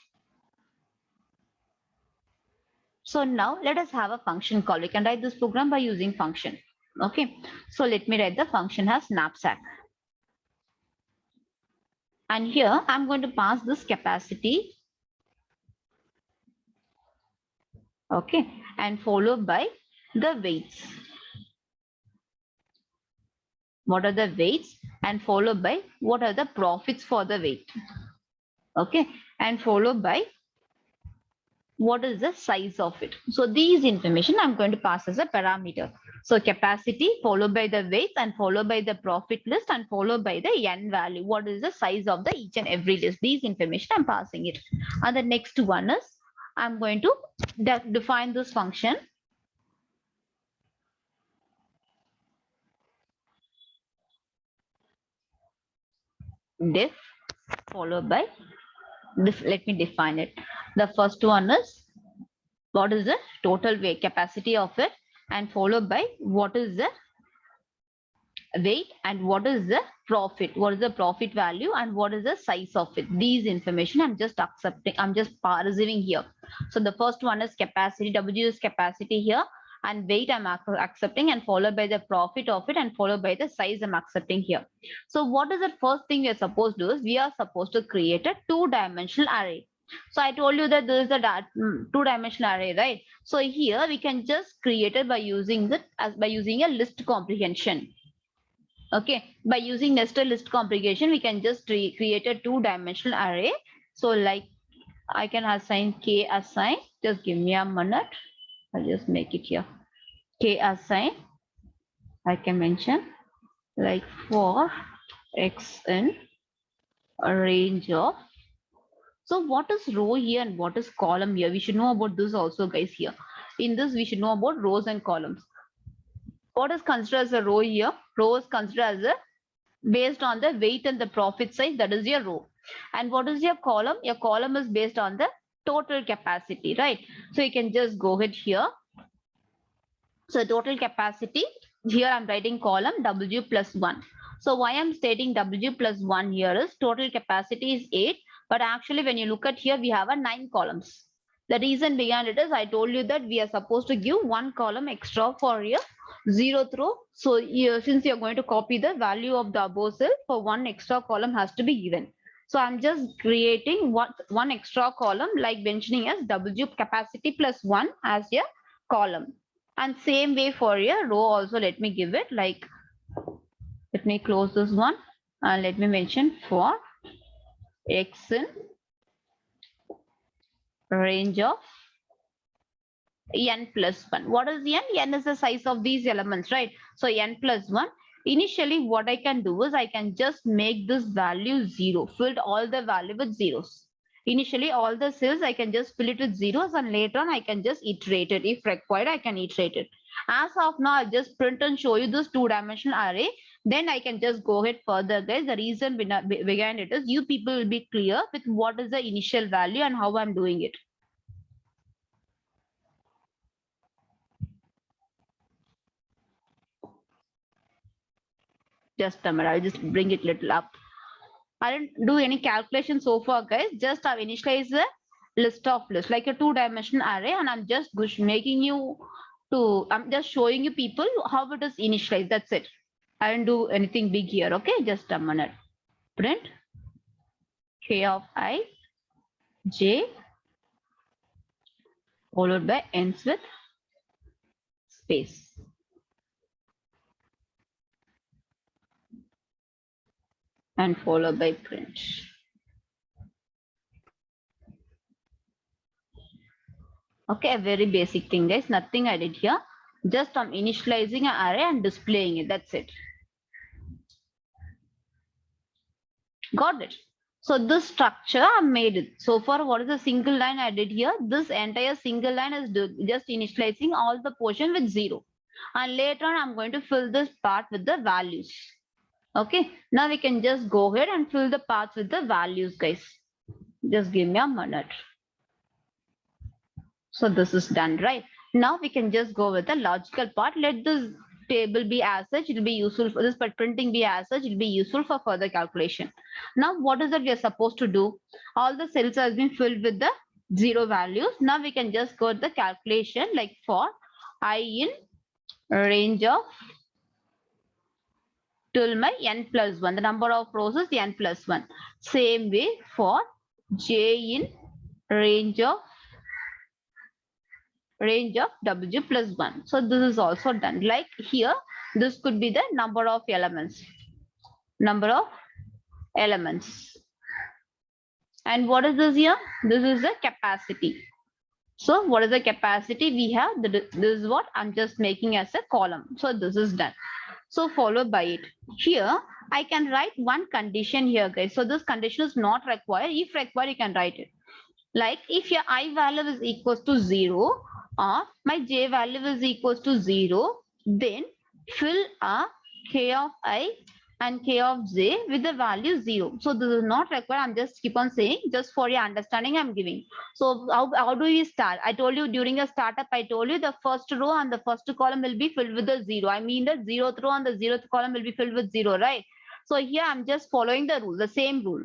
So now let us have a function call. We can write this program by using function. Okay. So let me write the function as knapsack. And here I'm going to pass this capacity. Okay. And followed by the weights. What are the weights? And followed by what are the profits for the weight. Okay. And followed by what is the size of it. So these information I'm going to pass as a parameter. So capacity followed by the weight and followed by the profit list and followed by the n value. What is the size of the each and every list? These information I'm passing it. And the next one is I'm going to define this function. Def followed by this. Let me define it. The first one is what is the total weight capacity of it and followed by what is the weight and what is the profit, what is the profit value and what is the size of it. These information I'm just accepting, I'm just receiving here. So the first one is capacity, W is capacity here, and weight I'm accepting and followed by the profit of it and followed by the size I'm accepting here. So what is the first thing we are supposed to do is we are supposed to create a two-dimensional array. So I told you that this is the two-dimensional array, right? So here we can just create it by using a list comprehension. Okay, by using nested list comprehension, we can just create a two-dimensional array. So like I can assign k assign, just give me a minute. I'll just make it here. K assign, I can mention like for x in a range of. So what is row here and what is column here? We should know about this also, guys, here. In this, we should know about rows and columns. What is considered as a row here? Row is considered as a based on the weight and the profit size, that is your row. And what is your column? Your column is based on the total capacity, right? So you can just go ahead here. So total capacity, here I'm writing column W plus 1. So why I'm stating W plus 1 here is total capacity is 8, but actually when you look at here, we have a 9 columns. The reason behind it is I told you that we are supposed to give one column extra for your zeroth row. So since you're going to copy the value of the above cell, for one extra column has to be given. So I'm just creating one extra column like mentioning as W capacity plus 1 as a column. And same way for a row also, let me give it like, let me close this one and let me mention for x in range of n plus 1. What is n? N is the size of these elements, right? So n plus 1. Initially, what I can do is I can just make this value 0, filled all the value with zeros. Initially, all the cells I can just fill it with zeros and later on I can just iterate it. If required, I can iterate it. As of now, I'll just print and show you this two-dimensional array. Then I can just go ahead further, guys. The reason behind it is you people will be clear with what is the initial value and how I'm doing it. Just a minute, I'll just bring it little up. I didn't do any calculation so far, guys. Just I've initialized the list of lists like a 2-dimensional array, and I'm just making you to, I'm just showing you people how it is initialized. That's it. I didn't do anything big here. Okay, just a minute. Print k of I j followed by ends with space. And followed by print. Okay, a very basic thing, guys. Nothing I did here. Just I'm initializing an array and displaying it. That's it. Got it. So this structure I made it. So far, what is the single line I did here? This entire single line is just initializing all the portion with 0. And later on, I'm going to fill this part with the values. Okay. Now we can just go ahead and fill the parts with the values, guys. Just give me a minute. So this is done, right? Now we can just go with the logical part. Let this table be as such. It will be useful for this, but printing be as such. It will be useful for further calculation. Now, what is that we are supposed to do? All the cells has been filled with the 0 values. Now we can just go to the calculation like for I in range of till my n plus 1. The number of rows is n plus 1. Same way for j in range of w plus 1. So this is also done. Like here, this could be the number of elements. And what is this here? This is the capacity. So what is the capacity we have? This is what I'm just making as a column. So this is done. So followed by it. Here, I can write one condition here, guys. So this condition is not required. If required, you can write it. Like if your I value is equals to 0 or my j value is equals to 0, then fill a k of I and k of j with the value 0. So this is not required. I'm just keep on saying, just for your understanding I'm giving. So how do we start? I told you during a startup, I told you the first row and the first column will be filled with the 0. I mean the 0th row and the 0th column will be filled with 0, right? So here I'm just following the rule, the same rule.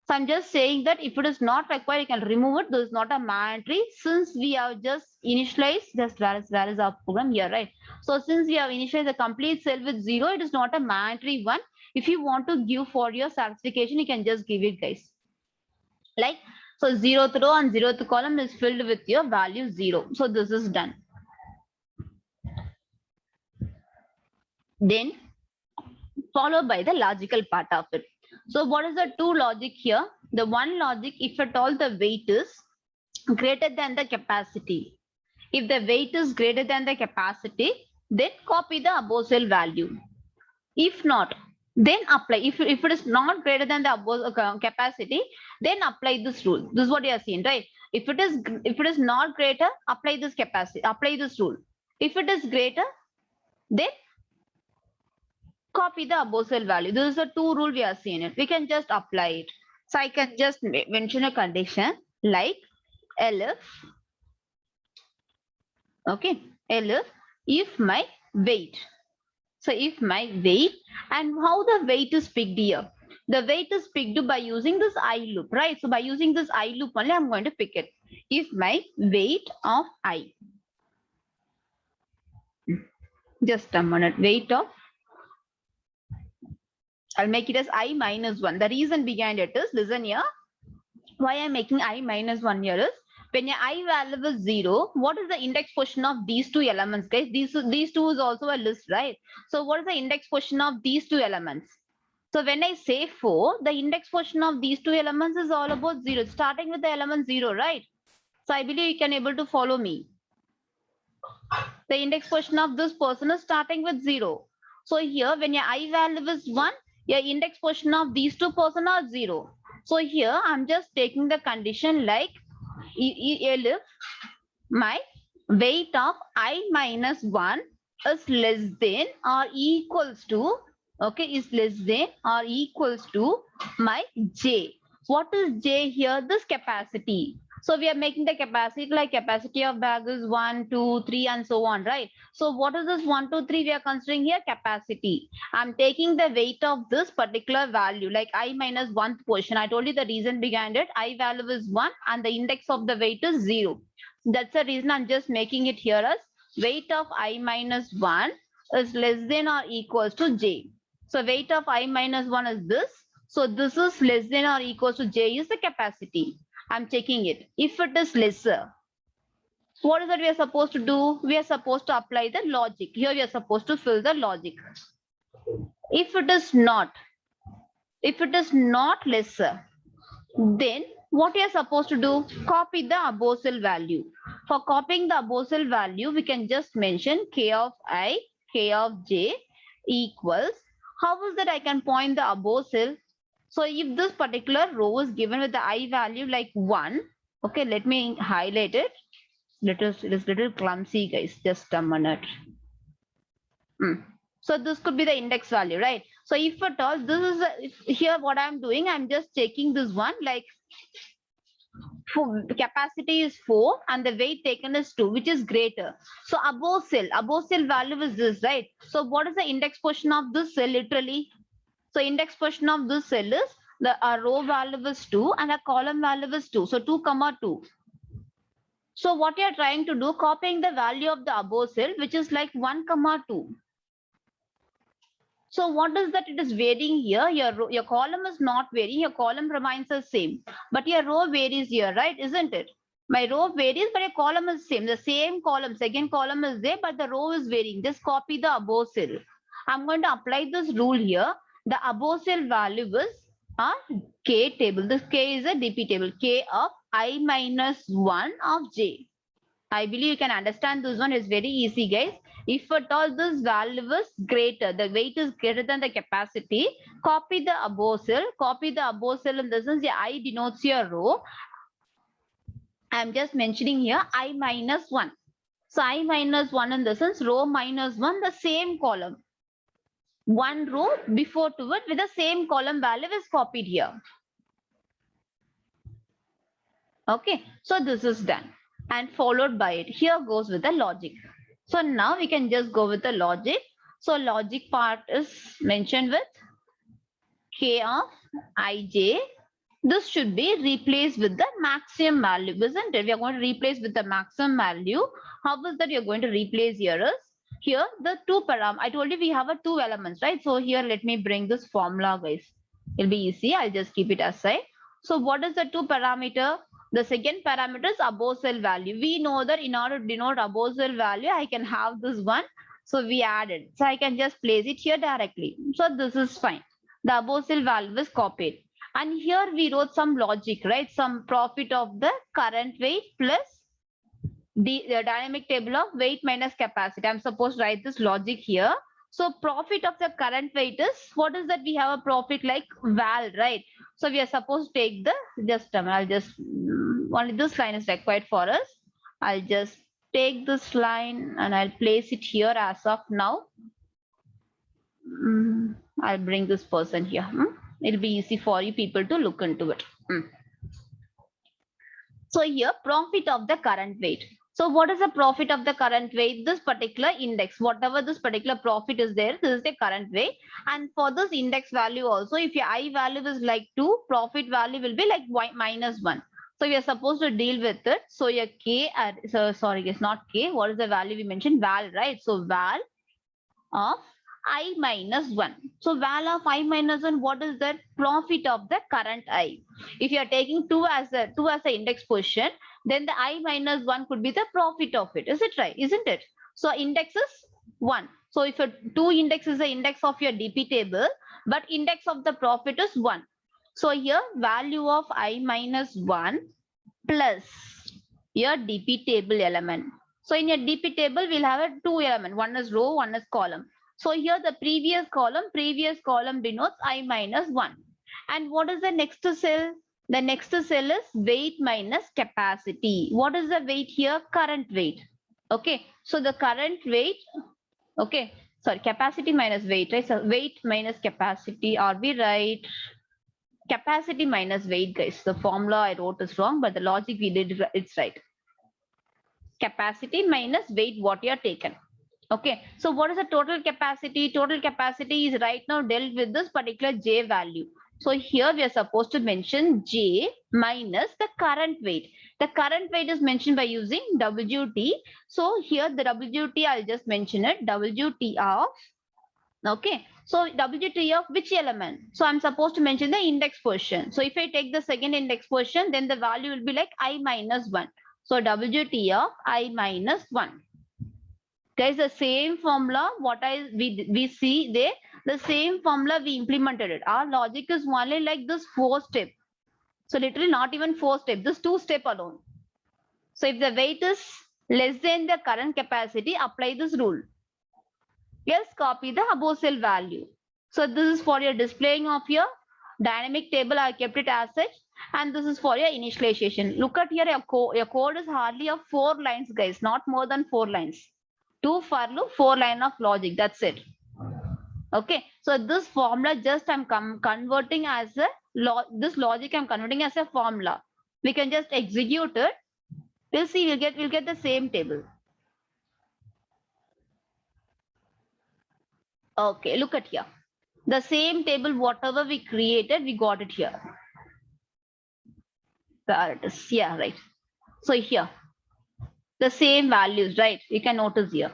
So I'm just saying that if it is not required, you can remove it. This is not a mandatory. Since we have just initialized, just where is our program here, right? So since we have initialized the complete cell with 0, it is not a mandatory one. If you want to give for your satisfaction, you can just give it, guys. Like, so 0th row and 0th column is filled with your value 0. So this is done. Then followed by the logical part of it. So what is the two logic here? The one logic, if at all the weight is greater than the capacity. If the weight is greater than the capacity, then copy the above cell value. If not, then apply. If it is not greater than the above capacity, then apply this rule. This is what you are seeing, right? If it is not greater, apply this capacity, apply this rule. If it is greater, then copy the above cell value. This is the two rule we are seeing it. We can just apply it. So I can just mention a condition like elif, okay, elif if my weight. So if my weight, and how the weight is picked here? The weight is picked by using this I loop, right? So by using this I loop only, I'm going to pick it. If my weight of I, just a minute, weight of, I'll make it as I minus 1. The reason behind it is, listen here, why I'm making I minus 1 here is, when your I value is 0, what is the index position of these two elements, guys? These two is also a list, right? So what is the index position of these two elements? So when I say 4, the index position of these two elements is all about 0, starting with the element 0, right? So I believe you can able to follow me. The index position of this person is starting with 0. So here, when your I value is 1, your index position of these two person are 0. So here, I'm just taking the condition like if my weight of I minus 1 is less than or equals to, okay, is less than or equals to my J. What is J here? This capacity. So we are making the capacity like capacity of bag is 1, 2, 3 and so on, right? So what is this 1, 2, 3 we are considering here? Capacity. I'm taking the weight of this particular value like I minus 1th portion. I told you the reason behind it. I value is 1 and the index of the weight is 0. That's the reason I'm just making it here as weight of I minus 1 is less than or equals to j. So weight of I minus 1 is this. So this is less than or equals to j is the capacity. I'm checking it. If it is lesser, what is that we are supposed to do? We are supposed to apply the logic. Here we are supposed to fill the logic. If it is not lesser, then what we are supposed to do? Copy the above cell value. For copying the above cell value, we can just mention k of I, k of j equals. How is that I can point the above cell? So if this particular row is given with the I value like 1, okay, let me highlight it. It is little clumsy, guys. Just a minute. So this could be the index value, right? So if at all, this is here what I'm doing, I'm just checking this one like the capacity is 4 and the weight taken is 2, which is greater. So above cell value is this, right? So what is the index position of this cell literally? So index position of this cell is the row value is 2 and a column value is 2. So 2 comma 2. So what you are trying to do, copying the value of the above cell, which is like 1 comma 2. So what is that it is varying here? Your column is not varying, your column remains the same, but your row varies here, right? Isn't it? My row varies, but your column is same. The same column, second column is there, but the row is varying. Just copy the above cell. I'm going to apply this rule here. The above cell value is a k table. This k is a DP table. K of I minus 1 of j. I believe you can understand this one. Is very easy, guys. If at all this value is greater, the weight is greater than the capacity, copy the above cell. Copy the above cell in the sense the I denotes your row. I'm just mentioning here I minus 1. So I minus 1 in the sense row minus 1, the same column. One row before to it with the same column value is copied here. Okay, so this is done and followed by it. Here goes with the logic. So now we can just go with the logic. So logic part is mentioned with k of ij. This should be replaced with the maximum value, isn't it? We are going to replace with the maximum value. How is that you're going to replace here is, here the two param. I told you we have a two elements, right? So here let me bring this formula, guys. It'll be easy. I'll just keep it aside. So what is the two parameter? The second parameter is above cell value. We know that in order to denote above cell value, I can have this one. So we added. So I can just place it here directly. So this is fine. The above cell value is copied. And here we wrote some logic, right? Some profit of the current weight plus the dynamic table of weight minus capacity. I'm supposed to write this logic here. So profit of the current weight is, what is that? We have a profit like val, right? So we are supposed to take the, I'll just, only this line is required for us. I'll just take this line and I'll place it here as of now. I'll bring this person here. It'll be easy for you people to look into it. So here profit of the current weight. So what is the profit of the current weight? This particular index, whatever this particular profit is there, this is the current weight. And for this index value also, if your I value is like 2, profit value will be like minus 1. So we are supposed to deal with it. So your k, sorry, it's not k. What is the value we mentioned? Val, right? So val of I minus 1. So val of I minus 1, what is the profit of the current I? If you are taking 2 as the index position, then the I minus 1 could be the profit of it. Is it right? Isn't it? So index is 1. So if a 2 index is the index of your DP table, but index of the profit is 1. So here value of I minus 1 plus your DP table element. So in your DP table, we'll have a 2 element. One is row, one is column. So here the previous column denotes I minus 1. And what is the next cell? The next cell is weight minus capacity. What is the weight here? Current weight. Okay. So the current weight, okay. Sorry, capacity minus weight, right? So weight minus capacity. Are we right? Capacity minus weight, guys. The formula I wrote is wrong, but the logic we did, it's right. Capacity minus weight, what you are taken. Okay, so what is the total capacity? Total capacity is right now dealt with this particular J value. So here we are supposed to mention J minus the current weight. The current weight is mentioned by using WT. So here the WT, I'll just mention it, WT of, okay, so WT of which element? So I'm supposed to mention the index position. So if I take the second index position, then the value will be like I minus 1. So WT of I minus 1. Guys, the same formula, we see there, the same formula we implemented it. Our logic is only like this 4 step. So literally not even 4 step, this 2 step alone. So if the weight is less than the current capacity, apply this rule. Else copy the above cell value. So this is for your displaying of your dynamic table. I kept it as such. And this is for your initialization. Look at here, your code is hardly of 4 lines, guys, not more than 4 lines. 2 for loop, 4 line of logic. That's it. Okay, so this formula just I'm converting as a this logic I'm converting as a formula. We can just execute it. We'll see. We'll get the same table. Okay, look at here. The same table, whatever we created, we got it here. There it is. Yeah, right. So here, the same values, right? You can notice here.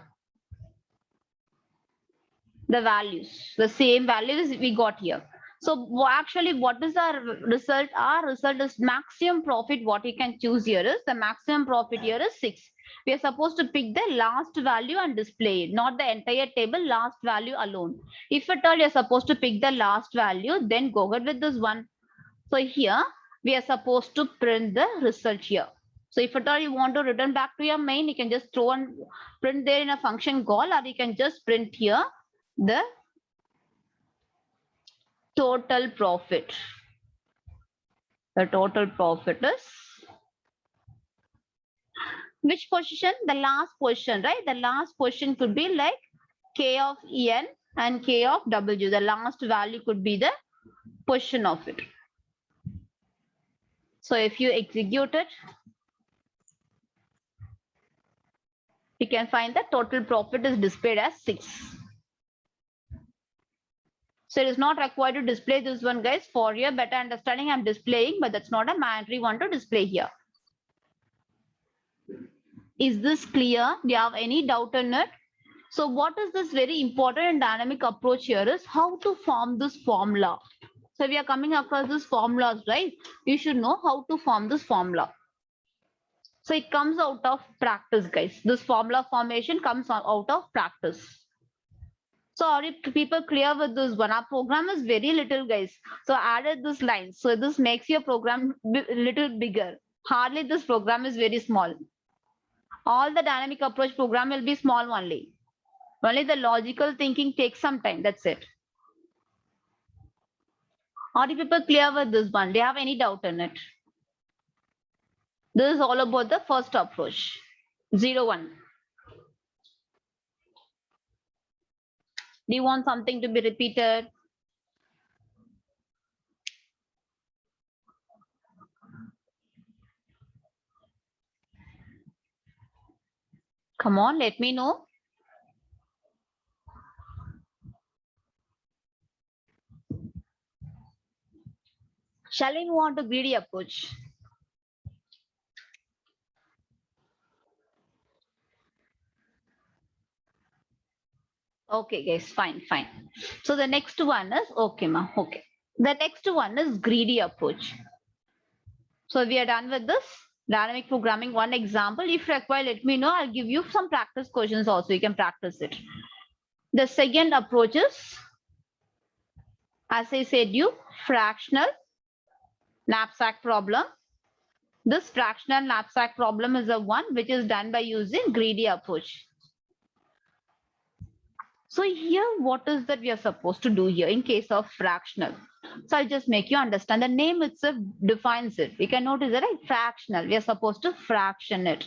The values, the same values we got here. So actually, what is our result? Our result is maximum profit. What we can choose here is the maximum profit here is 6. We are supposed to pick the last value and display it, not the entire table, last value alone. If at all you're supposed to pick the last value, then go ahead with this one. So here we are supposed to print the result here. So if at all you want to return back to your main, you can just throw and print there in a function call, or you can just print here the total profit. The total profit is which position? The last position, right? The last position could be like K of En and K of W. The last value could be the position of it. So if you execute it, you can find the total profit is displayed as 6. So it is not required to display this one, guys. For your better understanding, I'm displaying, but that's not a mandatory one to display here. Is this clear? Do you have any doubt in it? So what is this very important and dynamic approach here is how to form this formula. So we are coming across these formulas, right? You should know how to form this formula. So it comes out of practice, guys. This formula formation comes out of practice. So are you people clear with this one? Our program is very little, guys. So I added this line. So this makes your program little bigger. Hardly this program is very small. All the dynamic approach program will be small only. Only the logical thinking takes some time. That's it. Are you people clear with this one? Do you have any doubt in it? This is all about the first approach. 0, 1. Do you want something to be repeated? Come on, let me know. Shall we move on to greedy approach? Okay, guys, fine. So the next one is, okay, ma, okay. The next one is greedy approach. So we are done with this dynamic programming. One example, if required, let me know. I'll give you some practice questions also. You can practice it. The second approach is, as I said, fractional knapsack problem. This fractional knapsack problem is the one which is done by using greedy approach. So here, what is that we are supposed to do here in case of fractional? So I'll just make you understand. The name itself defines it. We can notice that, right? Fractional. We are supposed to fraction it.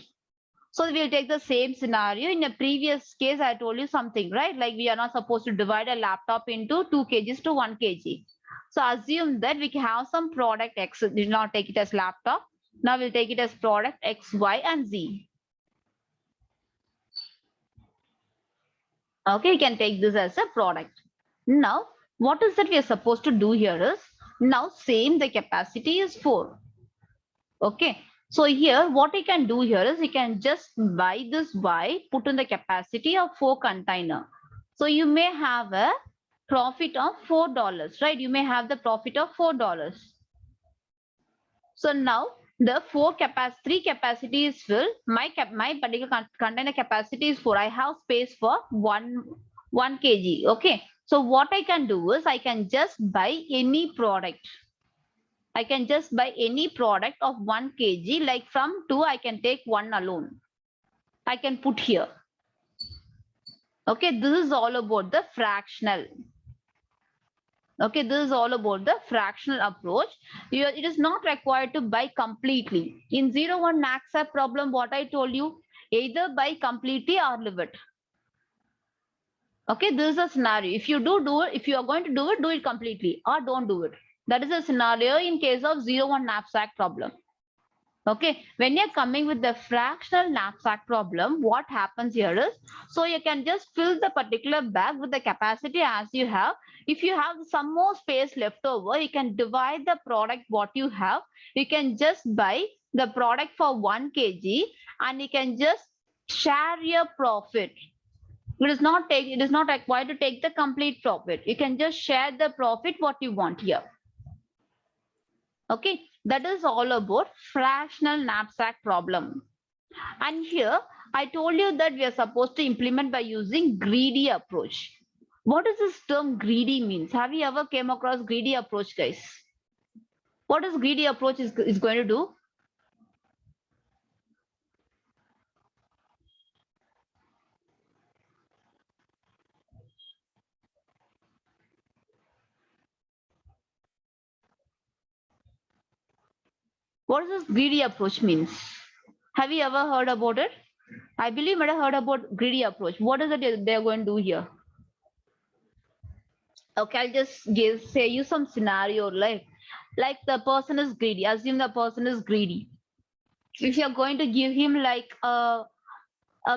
So we'll take the same scenario. In a previous case, I told you something, right? Like we are not supposed to divide a laptop into 2 kgs to 1 kg. So assume that we have some product X, did not take it as laptop. Now we'll take it as product X, Y, and Z. Okay, you can take this as a product. Now, what is that we are supposed to do here is, now same the capacity is 4. Okay, so here what you can do here is you can just buy this Y, put in the capacity of 4 container. So you may have a profit of $4, right? You may have the profit of $4. So now the 3 capacity is filled. My particular container capacity is 4. I have space for 1 kg. Okay. So what I can do is I can just buy any product. I can just buy any product of 1 kg. Like from 2, I can take 1 alone. I can put here. Okay. This is all about the fractional. Okay, this is all about the fractional approach. It is not required to buy completely. In 0-1 NACSAP problem, what I told you, either buy completely or leave it. Okay, this is a scenario. If you do it, if you are going to do it completely or don't do it. That is a scenario in case of 0-1 knapsack problem. Okay, when you're coming with the fractional knapsack problem, what happens here is, so you can just fill the particular bag with the capacity as you have. If you have some more space left over, you can divide the product what you have. You can just buy the product for 1 kg and you can just share your profit. It is not required to take the complete profit. You can just share the profit what you want here. Okay, that is all about fractional knapsack problem. And here I told you that we are supposed to implement by using greedy approach. What does this term greedy means? Have you ever came across greedy approach, guys? What is greedy approach is going to do? What does this greedy approach means? Have you ever heard about it? I believe you might have heard about greedy approach. What is it they're going to do here? Okay, I'll just say you some scenario like the person is greedy. Assume the person is greedy. If you're going to give him like a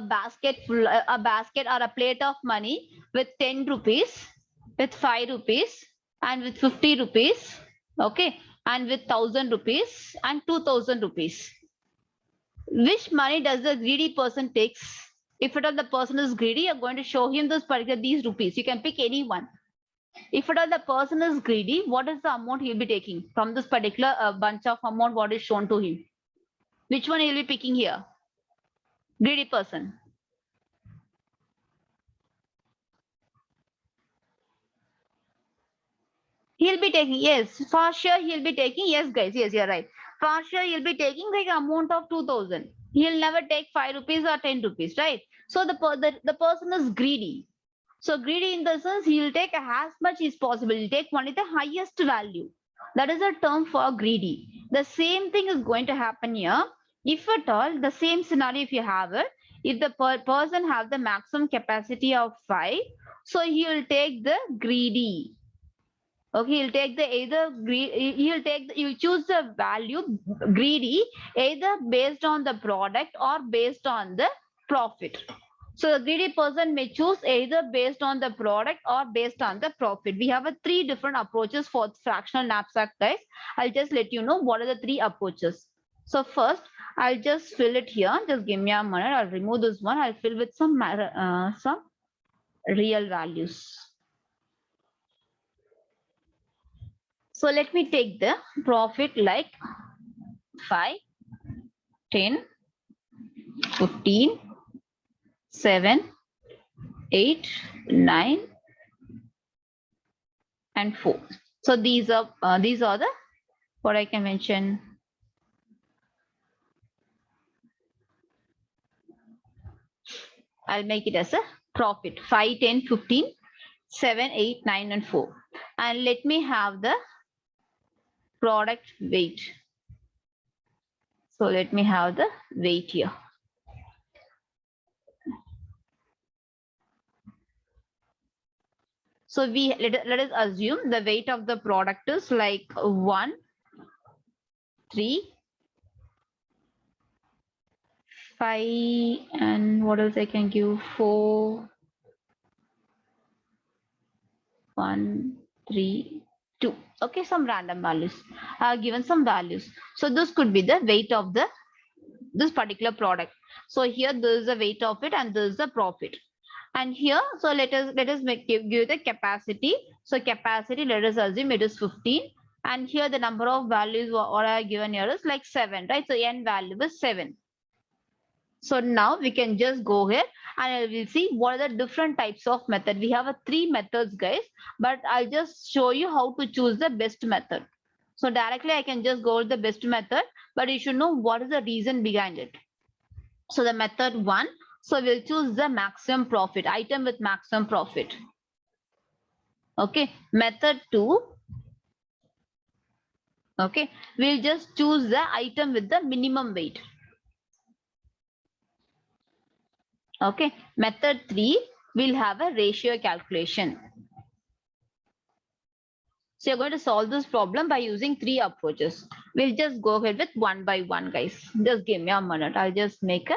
basket or a plate of money with 10 rupees, with 5 rupees, and with 50 rupees, okay, and with 1,000 rupees and 2,000 rupees. Which money does the greedy person takes? If at all the person is greedy, you're going to show him these rupees. You can pick any one. If at all the person is greedy, what is the amount he'll be taking from this particular bunch of amount what is shown to him? Which one he'll be picking here? Greedy person. He'll be taking, yes, for sure he'll be taking, yes guys, yes, you're right. For sure he'll be taking like amount of 2,000. He'll never take 5 rupees or 10 rupees, right? So the person is greedy. So greedy in the sense he'll take as much as possible. He'll take only the highest value. That is a term for greedy. The same thing is going to happen here. If at all, the same scenario if you have it, if the person have the maximum capacity of 5, so he will take the greedy. Okay, he'll take the he'll choose the value greedy either based on the product or based on the profit. So the greedy person may choose either based on the product or based on the profit. We have 3 different approaches for fractional knapsack, guys. I'll just let you know what are the 3 approaches. So first, I'll just fill it here. Just give me a minute. I'll remove this one. I'll fill with some real values. So let me take the profit like 5, 10, 15, 7, 8, 9, and 4. So these are the what I can mention. I'll make it as a profit 5, 10, 15, 7, 8, 9, and 4. And let me have the product weight. So let me have the weight here. So let us assume the weight of the product is like 1, 3, 5, and what else I can give? 4, 1, 3, 2. Okay, some random values. I have given some values. So this could be the weight of this particular product. So here there is the weight of it and there is the profit. And here, so let us give the capacity. So capacity, let us assume it is 15. And here the number of values what I have given here is like 7, right? So n value is 7. So now we can just go here and we'll see what are the different types of method. We have 3 methods, guys, but I'll just show you how to choose the best method. So directly I can just go with the best method, but you should know what is the reason behind it. So the method 1, so we'll choose the maximum profit, item with maximum profit. Okay, method 2, okay, we'll just choose the item with the minimum weight. Okay, method 3, we'll have a ratio calculation. So you're going to solve this problem by using 3 approaches. We'll just go ahead with one by one, guys. Just give me a minute. I'll just make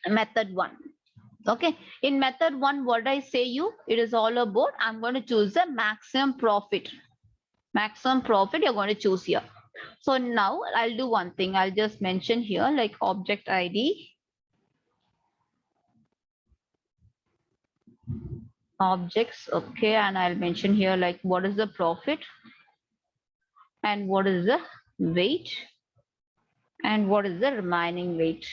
a method 1. Okay, in method 1, what I say you, it is all about, I'm going to choose the maximum profit. Maximum profit you're going to choose here. So now I'll do one thing. I'll just mention here like object ID, objects. Okay, and I'll mention here like what is the profit and what is the weight and what is the remaining weight.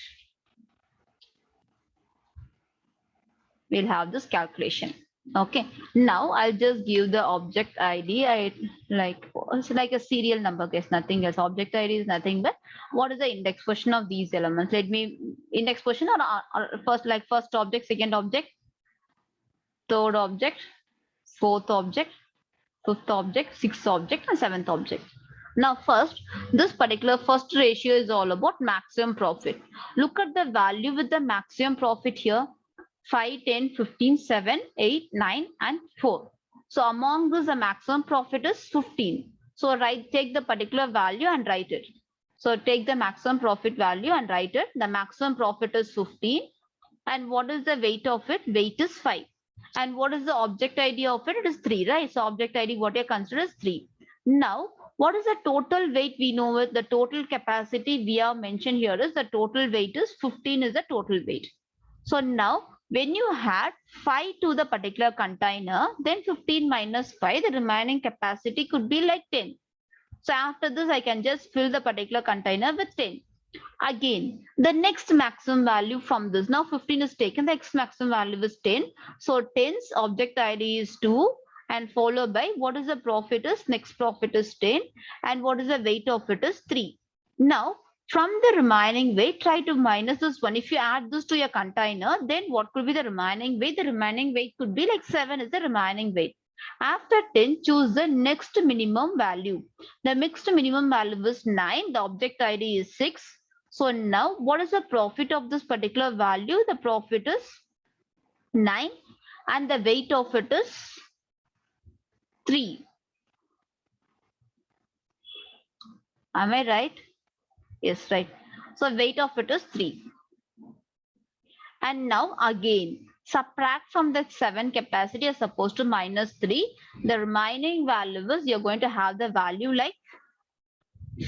We'll have this calculation. Okay, now I'll just give the object ID. It's like a serial number, guys, nothing else. Object ID is nothing but what is the index position of these elements. Let me index position or first object, second object, third object, fourth object, fifth object, sixth object, and seventh object. Now first, this particular first ratio is all about maximum profit. Look at the value with the maximum profit here. 5, 10, 15, 7, 8, 9, and 4. So among this, the maximum profit is 15. So take the particular value and write it. So take the maximum profit value and write it. The maximum profit is 15. And what is the weight of it? Weight is 5. And what is the object ID of it? It is 3, right? So object ID, what you consider is 3. Now, what is the total weight? We know it. The total capacity we have mentioned here is the total weight is 15 is the total weight. So now when you add 5 to the particular container, then 15 minus 5, the remaining capacity could be like 10. So after this, I can just fill the particular container with 10. Again, the next maximum value from this, now 15 is taken, the next maximum value is 10. So 10's object ID is 2 and followed by what is the profit is, next profit is 10 and what is the weight of it is 3. Now, from the remaining weight, try to minus this one. If you add this to your container, then what could be the remaining weight? The remaining weight could be like 7 is the remaining weight. After 10, choose the next minimum value. The next minimum value is 9. The object ID is 6. So now what is the profit of this particular value? The profit is 9 and the weight of it is 3. Am I right? Yes, right. So weight of it is 3. And now again, subtract from the 7 capacity as opposed to minus 3. The remaining value is you're going to have the value like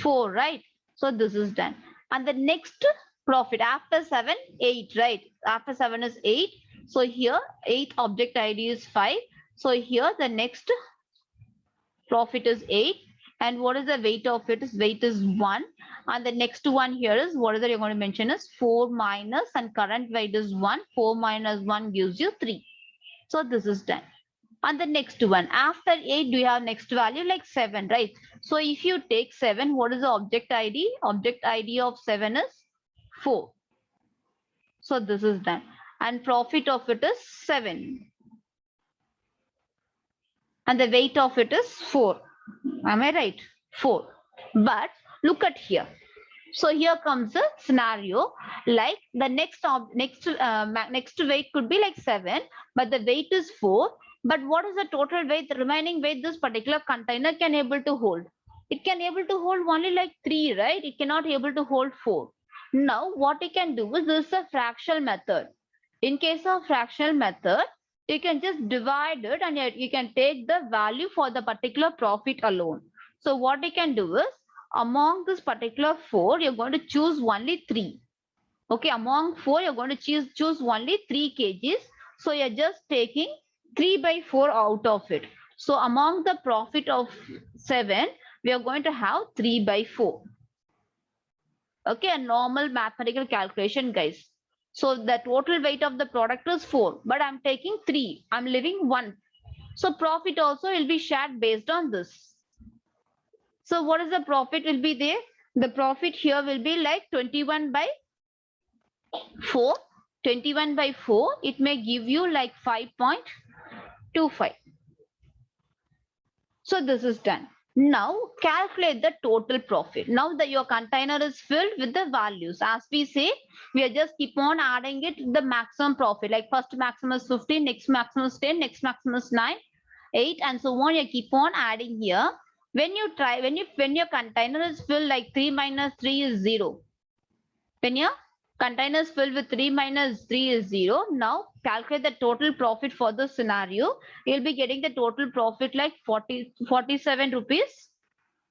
4, right? So this is done. And the next profit after 7, 8, right? After 7 is 8. So here 8 object ID is 5. So here the next profit is 8. And what is the weight of it? Weight is 1. And the next one here is what is that you're going to mention is 4 minus and current weight is 1. 4 minus 1 gives you 3. So this is done. And the next one after 8, do you have next value like 7, right? So if you take 7, what is the object ID? Object ID of 7 is 4. So this is done. And profit of it is 7. And the weight of it is 4. Am I right? 4. But look at here. So here comes a scenario like the next weight could be like 7, but the weight is 4. But what is the total weight, the remaining weight this particular container can able to hold? It can able to hold only like 3, right? It cannot able to hold 4. Now what you can do is this is a fractional method. In case of fractional method, you can just divide it and you can take the value for the particular profit alone. So what you can do is among this particular 4, you're going to choose only 3. Okay, among 4, you're going to choose only 3 kgs. So you're just taking 3/4 out of it. So among the profit of 7, we are going to have 3/4. Okay, a normal mathematical calculation, guys. So the total weight of the product is 4, but I'm taking 3. I'm leaving 1. So profit also will be shared based on this. So what is the profit will be there? The profit here will be like 21/4. 21/4, it may give you like 5.25. So this is done. Now calculate the total profit. Now that your container is filled with the values, as we say, we are just keep on adding it the maximum profit. Like first maximum is 15, next maximum is 10, next maximum is 9, 8, and so on. You keep on adding here. When your container is filled like 3 minus 3 is 0. When your container is filled with 3 minus 3 is 0. Now calculate the total profit for the scenario. You'll be getting the total profit like 47 rupees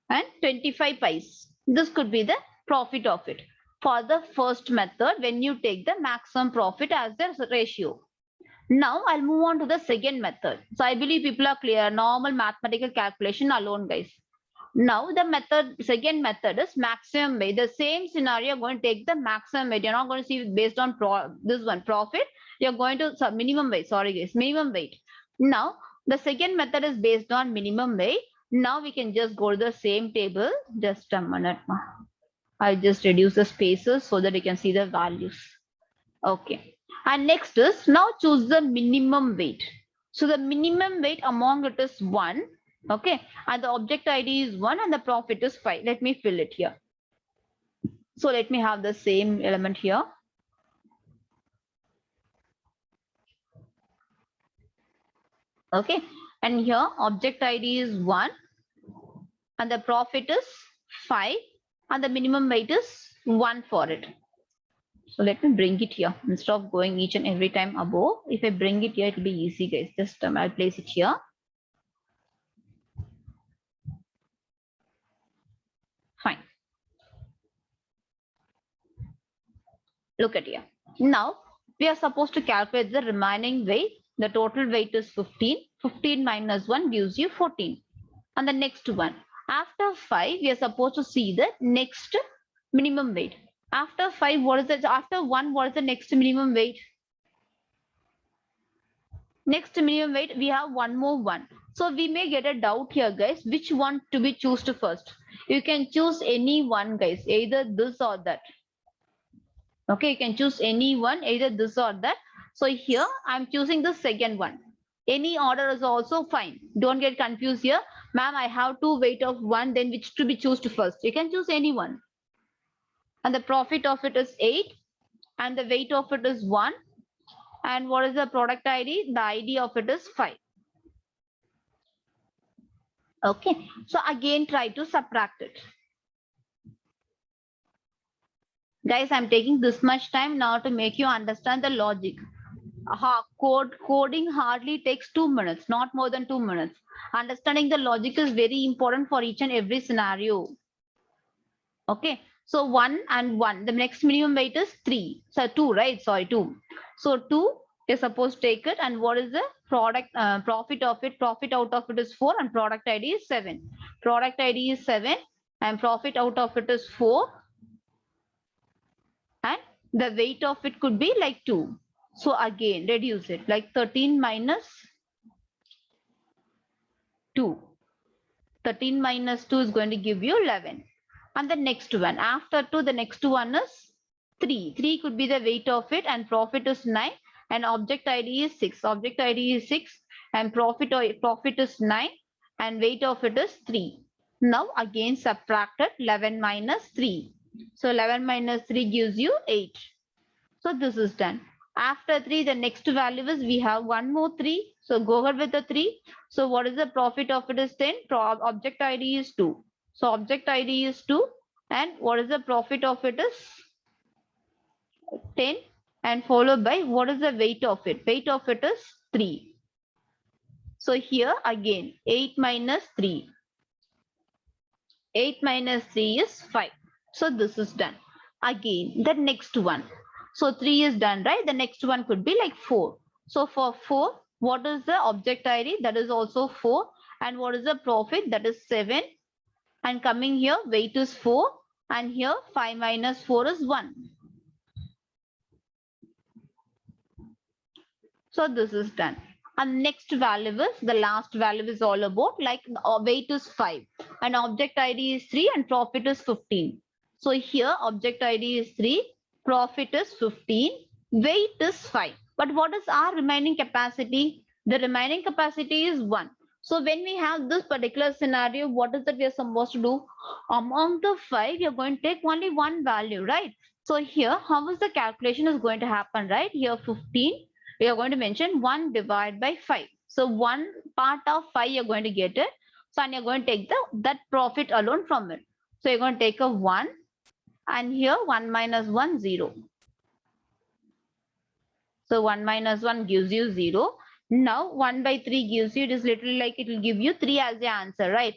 and 25 pice. This could be the profit of it. For the first method, when you take the maximum profit as the ratio. Now I'll move on to the second method. So I believe people are clear. Normal mathematical calculation alone, guys. Now the second method is maximum weight. The same scenario, you're going to take the maximum weight. You're not going to see based on this one profit. You're going to minimum weight. Sorry guys, minimum weight. Now the second method is based on minimum weight. Now we can just go to the same table. Just a minute. I'll just reduce the spaces so that you can see the values. Okay. And next is now choose the minimum weight. So the minimum weight among it is 1. Okay, and the object ID is 1 and the profit is 5. Let me fill it here. So let me have the same element here. Okay, and here object ID is 1 and the profit is 5 and the minimum weight is 1 for it. So let me bring it here instead of going each and every time above. If I bring it here, it will be easy, guys. Just I'll place it here. Fine. Look at here. Now we are supposed to calculate the remaining weight. The total weight is 15. 15 minus 1 gives you 14. And the next one. After 5, we are supposed to see the next minimum weight. After 5, what is it? After 1, what is the next minimum weight? Next minimum weight, we have one more one. So we may get a doubt here, guys. Which one to be chosen first? You can choose any one, guys. Either this or that. Okay, you can choose any one, either this or that. So here I'm choosing the second one. Any order is also fine. Don't get confused here. Ma'am, I have two weight of 1, then which to be chosen first? You can choose any one. And the profit of it is 8 and the weight of it is 1. And what is the product ID? The ID of it is 5. Okay, so again try to subtract it. Guys, I'm taking this much time now to make you understand the logic. Coding hardly takes 2 minutes, not more than 2 minutes. Understanding the logic is very important for each and every scenario. Okay, so 1 and 1. The next minimum weight is 3. So 2, right? Sorry, 2. So 2 is supposed to take it. And what is the product profit of it? Profit out of it is 4 and product ID is 7. Product ID is 7 and profit out of it is 4. And the weight of it could be like 2. So again, reduce it like 13 minus 2. 13 minus 2 is going to give you 11. And the next one, after 2, the next one is 3. 3 could be the weight of it and profit is 9 and object ID is 6. Object ID is 6 and profit is 9 and weight of it is 3. Now again subtracted 11 minus 3. So 11 minus 3 gives you 8. So this is done. After 3, the next value is we have one more 3. So go ahead with the 3. So what is the profit of it is 10. Object ID is 2. So object ID is 2. And what is the profit of it is 10. And followed by what is the weight of it? Weight of it is 3. So here again 8 minus 3. 8 minus 3 is 5. So this is done. Again, the next one. So 3 is done, right? The next one could be like 4. So for 4, what is the object ID? That is also 4. And what is the profit? That is 7. And coming here, weight is 4. And here 5 minus 4 is 1. So this is done. And next value is, the last value is all about like weight is 5 and object ID is 3 and profit is 15. So here object ID is 3, profit is 15, weight is 5. But what is our remaining capacity? The remaining capacity is 1. So when we have this particular scenario, what is that we are supposed to do? Among the 5, you're going to take only one value, right? So here, how is the calculation is going to happen, right? Here 15. We are going to mention 1 divided by 5. So 1 part of 5 you're going to get it. So and you're going to take that profit alone from it. So you're going to take a 1 and here 1 minus 1 0. So 1 minus 1 gives you 0. Now 1 by 3 gives you, it is literally like it will give you 3 as the answer, right?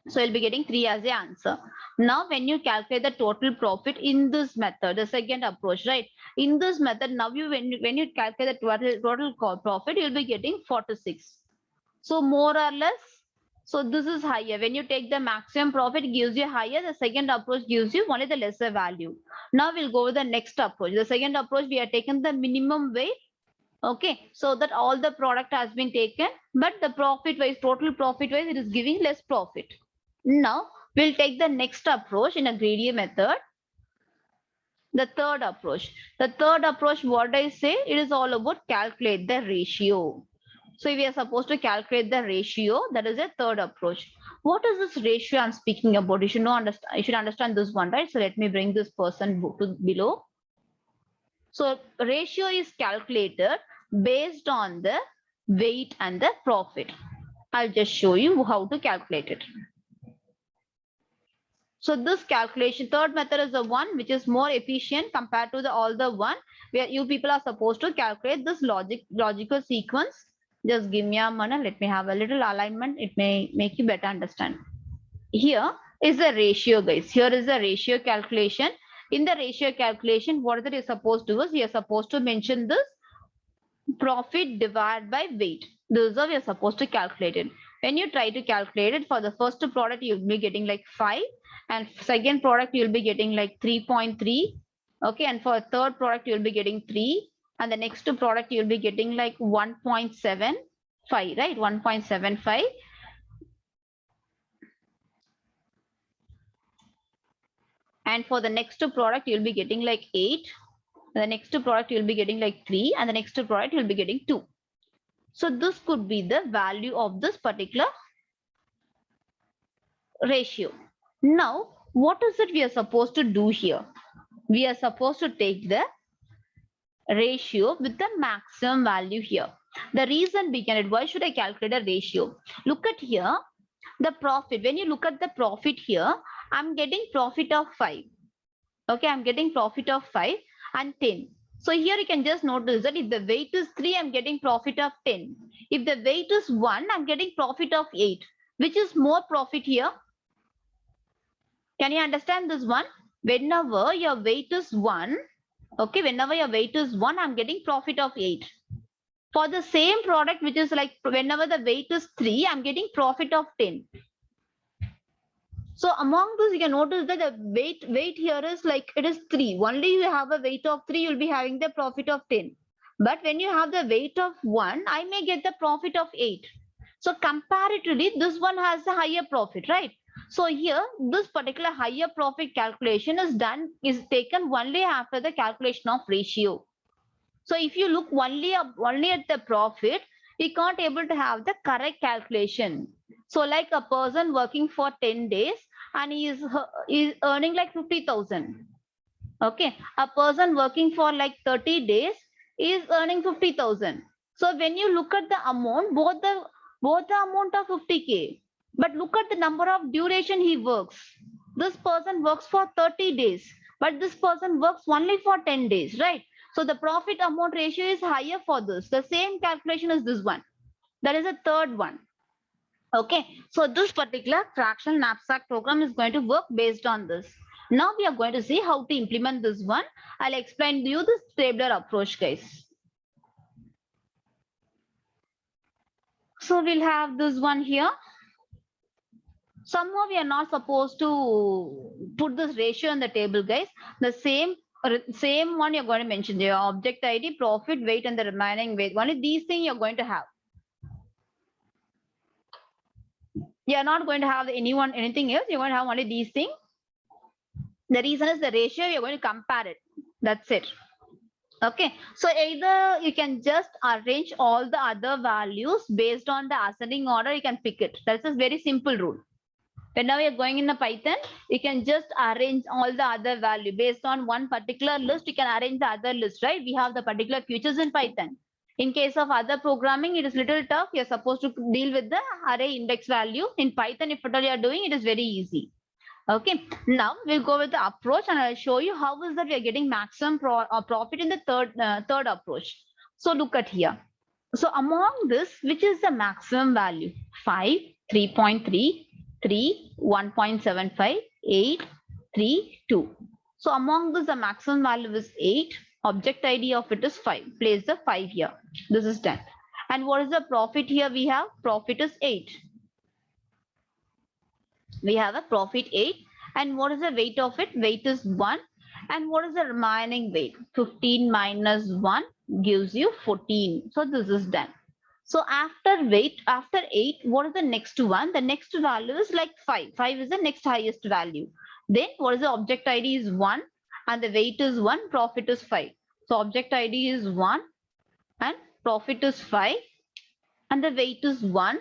So you'll be getting 3 as the answer. Now, when you calculate the total profit in this method, the second approach, right? In this method, now when you calculate the total profit, you'll be getting 46. So more or less, so this is higher. When you take the maximum profit, it gives you higher. The second approach gives you only the lesser value. Now we'll go with the next approach. The second approach, we are taking the minimum weight. Okay, so that all the product has been taken, but the profit wise, total profit wise, it is giving less profit. Now we'll take the next approach in a gradient method. The third approach. The third approach, what I say, it is all about calculate the ratio. So we are supposed to calculate the ratio. That is a third approach. What is this ratio I'm speaking about? You should know, understand. You should understand this one, right? So let me bring this person to below. So ratio is calculated based on the weight and the profit. I'll just show you how to calculate it. So this calculation, third method is the one which is more efficient compared to all the one where you people are supposed to calculate this logical sequence. Just give me a minute. Let me have a little alignment. It may make you better understand. Here is the ratio, guys. Here is the ratio calculation. In the ratio calculation, what is it you're supposed to do is you're supposed to mention this profit divided by weight. This is how you're supposed to calculate it. When you try to calculate it for the first product, you'll be getting like 5. And second product, you'll be getting like 3.3. Okay. And for a third product, you'll be getting 3. And the next product, you'll be getting like 1.75, right? 1.75. And for the next product, you'll be getting like 8. The next product, you'll be getting like 3. And the next product, you'll be getting 2. So this could be the value of this particular ratio. Now, what is it we are supposed to do here? We are supposed to take the ratio with the maximum value here. The reason behind it, why should I calculate a ratio? Look at here, the profit. When you look at the profit here, I'm getting profit of 5. Okay, I'm getting profit of 5 and 10. So here you can just notice that if the weight is 3, I'm getting profit of 10. If the weight is 1, I'm getting profit of 8. Which is more profit here? Can you understand this one? Whenever your weight is 1, okay, whenever your weight is 1, I'm getting profit of 8. For the same product, which is like whenever the weight is 3, I'm getting profit of 10. So among this, you can notice that the weight here is like it is 3. Only you have a weight of 3, you'll be having the profit of 10. But when you have the weight of 1, I may get the profit of 8. So comparatively, this one has a higher profit, right? So here, this particular higher profit calculation is taken only after the calculation of ratio. So if you look only at the profit, we can't able to have the correct calculation. So like a person working for 10 days and is earning like 50,000. Okay, a person working for like 30 days is earning 50,000. So when you look at the amount, both the amount of 50K, but look at the number of duration he works. This person works for 30 days, but this person works only for 10 days, right? So the profit amount ratio is higher for this. The same calculation is this one. That is a third one. Okay, so this particular fractional knapsack program is going to work based on this. Now we are going to see how to implement this one. I'll explain to you this tabular approach, guys. So we'll have this one here. Somehow we are not supposed to put this ratio in the table, guys. The same one you're going to mention, the object ID, profit, weight, and the remaining weight. Only these things you're going to have. You're not going to have anything else. You're going to have only these things. The reason is the ratio, you're going to compare it. That's it. Okay, so either you can just arrange all the other values based on the ascending order, you can pick it. That's a very simple rule. Whenever you're going in a Python, you can just arrange all the other value based on one particular list. You can arrange the other list, right? We have the particular features in Python. In case of other programming, it is little tough. You're supposed to deal with the array index value. In Python, if at all you're doing, it is very easy. Okay, now we'll go with the approach and I'll show you how is that we are getting maximum profit in the third approach. So look at here. So among this, which is the maximum value? 5, 3.3, 3, 1.75, 8, 3, 2. So among this, the maximum value is 8. Object ID of it is 5. Place the 5 here. This is done. And what is the profit here? We have profit is 8. We have a profit 8. And what is the weight of it? Weight is 1. And what is the remaining weight? 15 minus 1 gives you 14. So this is done. So after weight, after 8, what is the next one? The next value is like 5. 5 is the next highest value. Then what is the object ID is 1 and the weight is 1, profit is 5. So object ID is 1 and profit is 5 and the weight is 1.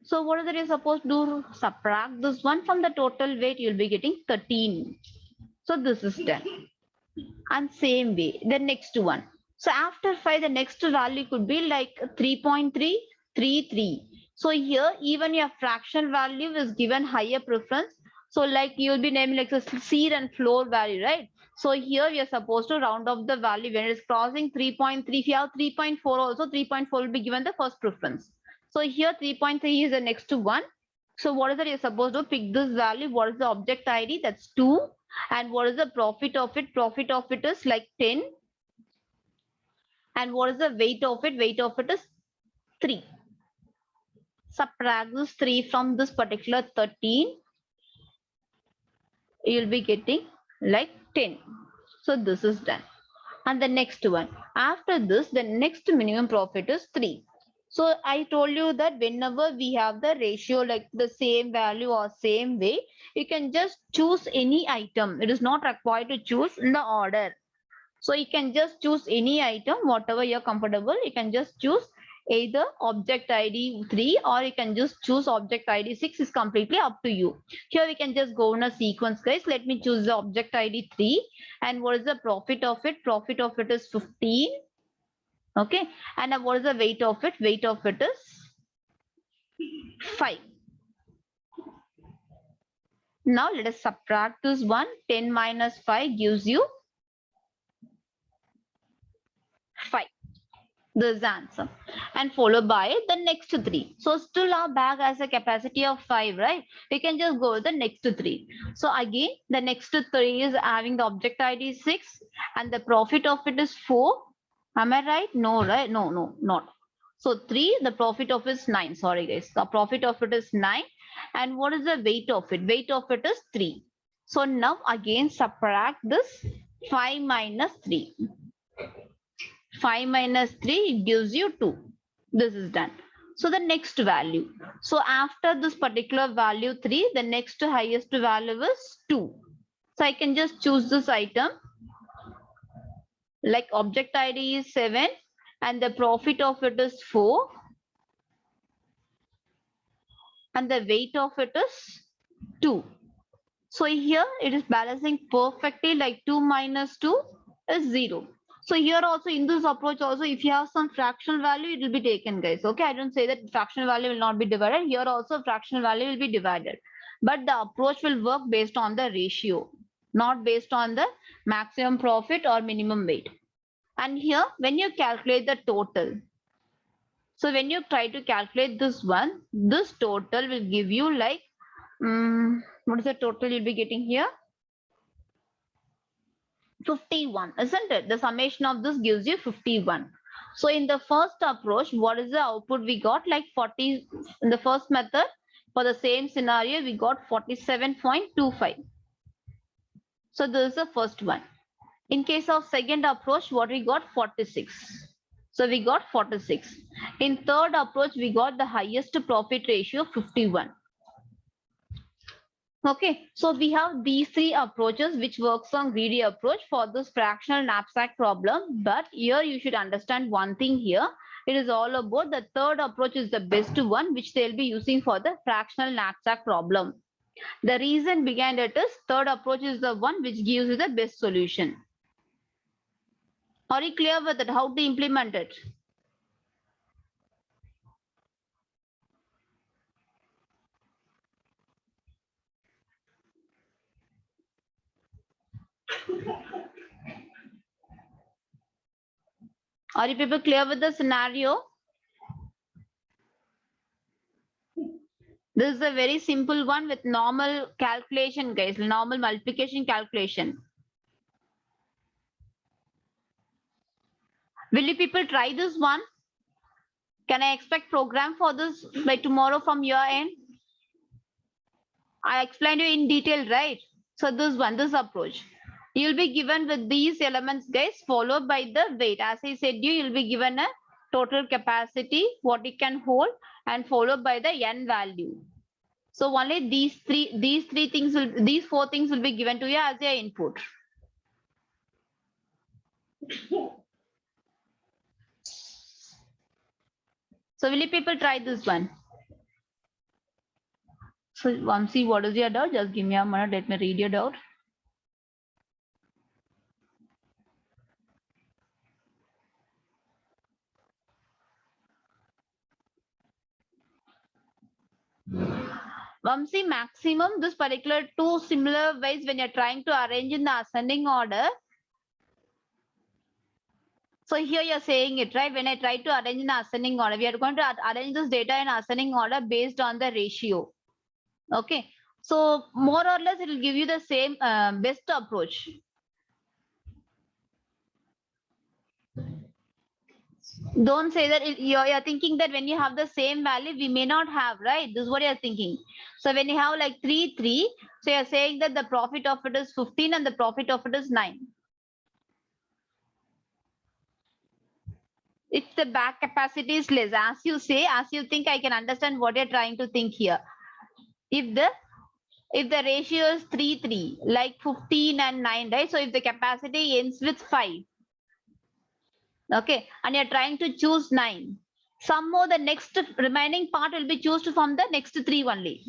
So what is it you're supposed to do? Subtract this one from the total weight, you'll be getting 13. So this is done. And same way, the next one. So after 5, the next value could be like 3.333. So here, even your fraction value is given higher preference. So like you'll be naming like a seed and floor value, right? So here we are supposed to round off the value when it is crossing 3.3. If you have 3.4 also, 3.4 will be given the first preference. So here 3.3 is the next one. So what is it you're supposed to pick this value? What is the object ID? That's 2. And what is the profit of it? Profit of it is like 10. And what is the weight of it? Weight of it is 3. Subtract this 3 from this particular 13. You'll be getting like 10. So this is done. And the next one. After this, the next minimum profit is 3. So I told you that whenever we have the ratio like the same value or same way, you can just choose any item. It is not required to choose in the order. So you can just choose any item, whatever you're comfortable. You can just choose either object ID 3 or you can just choose object ID 6. Is completely up to you. Here we can just go in a sequence, guys. Let me choose the object ID 3. And what is the profit of it? Profit of it is 15. Okay, and what is the weight of it? Weight of it is 5. Now let us subtract this one. 10 minus 5 gives you 5. This is the answer. And followed by the next 3. So still our bag has a capacity of 5, right? We can just go with the next 3. So again, the next 3 is having the object ID 6 and the profit of it is 4. Am I right? No, right? No, not. So 3, the profit of it is 9. Sorry, guys. The profit of it is 9. And what is the weight of it? Weight of it is 3. So now again subtract this 5 minus 3. 5 minus 3 gives you 2. This is done. So the next value. So after this particular value 3, the next highest value is 2. So I can just choose this item. Like object ID is 7 and the profit of it is 4. and the weight of it is 2. So here it is balancing perfectly, like 2 minus 2 is 0. So here also in this approach also, if you have some fractional value, it will be taken, guys. Okay, I don't say that fractional value will not be divided. Here also fractional value will be divided. But the approach will work based on the ratio, not based on the maximum profit or minimum weight. And here when you calculate the total, so when you try to calculate this one, this total will give you like, what is the total you'll be getting here? 51, isn't it? The summation of this gives you 51. So in the first approach, what is the output we got? Like 40 in the first method. For the same scenario, we got 47.25. So this is the first one. In case of second approach, what we got? 46. So we got 46. In third approach, we got the highest profit ratio, 51. Okay, so we have these three approaches which works on greedy approach for this fractional knapsack problem. But here you should understand one thing here. It is all about the third approach is the best one which they'll be using for the fractional knapsack problem. The reason behind it is third approach is the one which gives you the best solution. Are you clear with it? How to implement it? Are you people clear with the scenario? This is a very simple one with normal calculation, guys, normal multiplication calculation. Will you people try this one? Can I expect program for this by tomorrow from your end? I explained you in detail, right? So this one, this approach. You'll be given with these elements, guys, followed by the weight. As I said, you'll be given a total capacity, what it can hold, and followed by the n value. So only these four things will be given to you as your input. So will you people try this one? So Vamsi, what is your doubt? Just give me a minute. Let me read your doubt. Vamsi, maximum this particular two similar ways when you're trying to arrange in the ascending order. So here you're saying it, right? When I try to arrange in the ascending order, we are going to arrange this data in ascending order based on the ratio. Okay. So more or less, it will give you the same best approach. Don't say that you're thinking that when you have the same value, we may not have, right? This is what you're thinking. So when you have like 3, 3, so you're saying that the profit of it is 15 and the profit of it is 9. If the back capacity is less, as you say, as you think, I can understand what you're trying to think here. If the ratio is 3, 3, like 15 and 9, right? So if the capacity ends with 5, okay, and you're trying to choose 9, some more the next remaining part will be chosen from the next 3 only.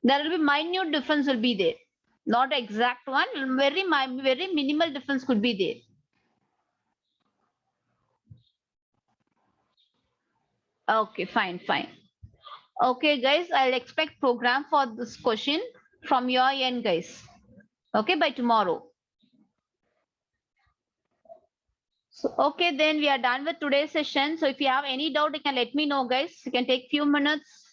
There will be minute difference will be there, not exact one, very minimal difference could be there. Okay, fine. Okay, guys, I'll expect program for this question from your end, guys. Okay, by tomorrow. So, okay, then we are done with today's session. So if you have any doubt, you can let me know, guys. You can take few minutes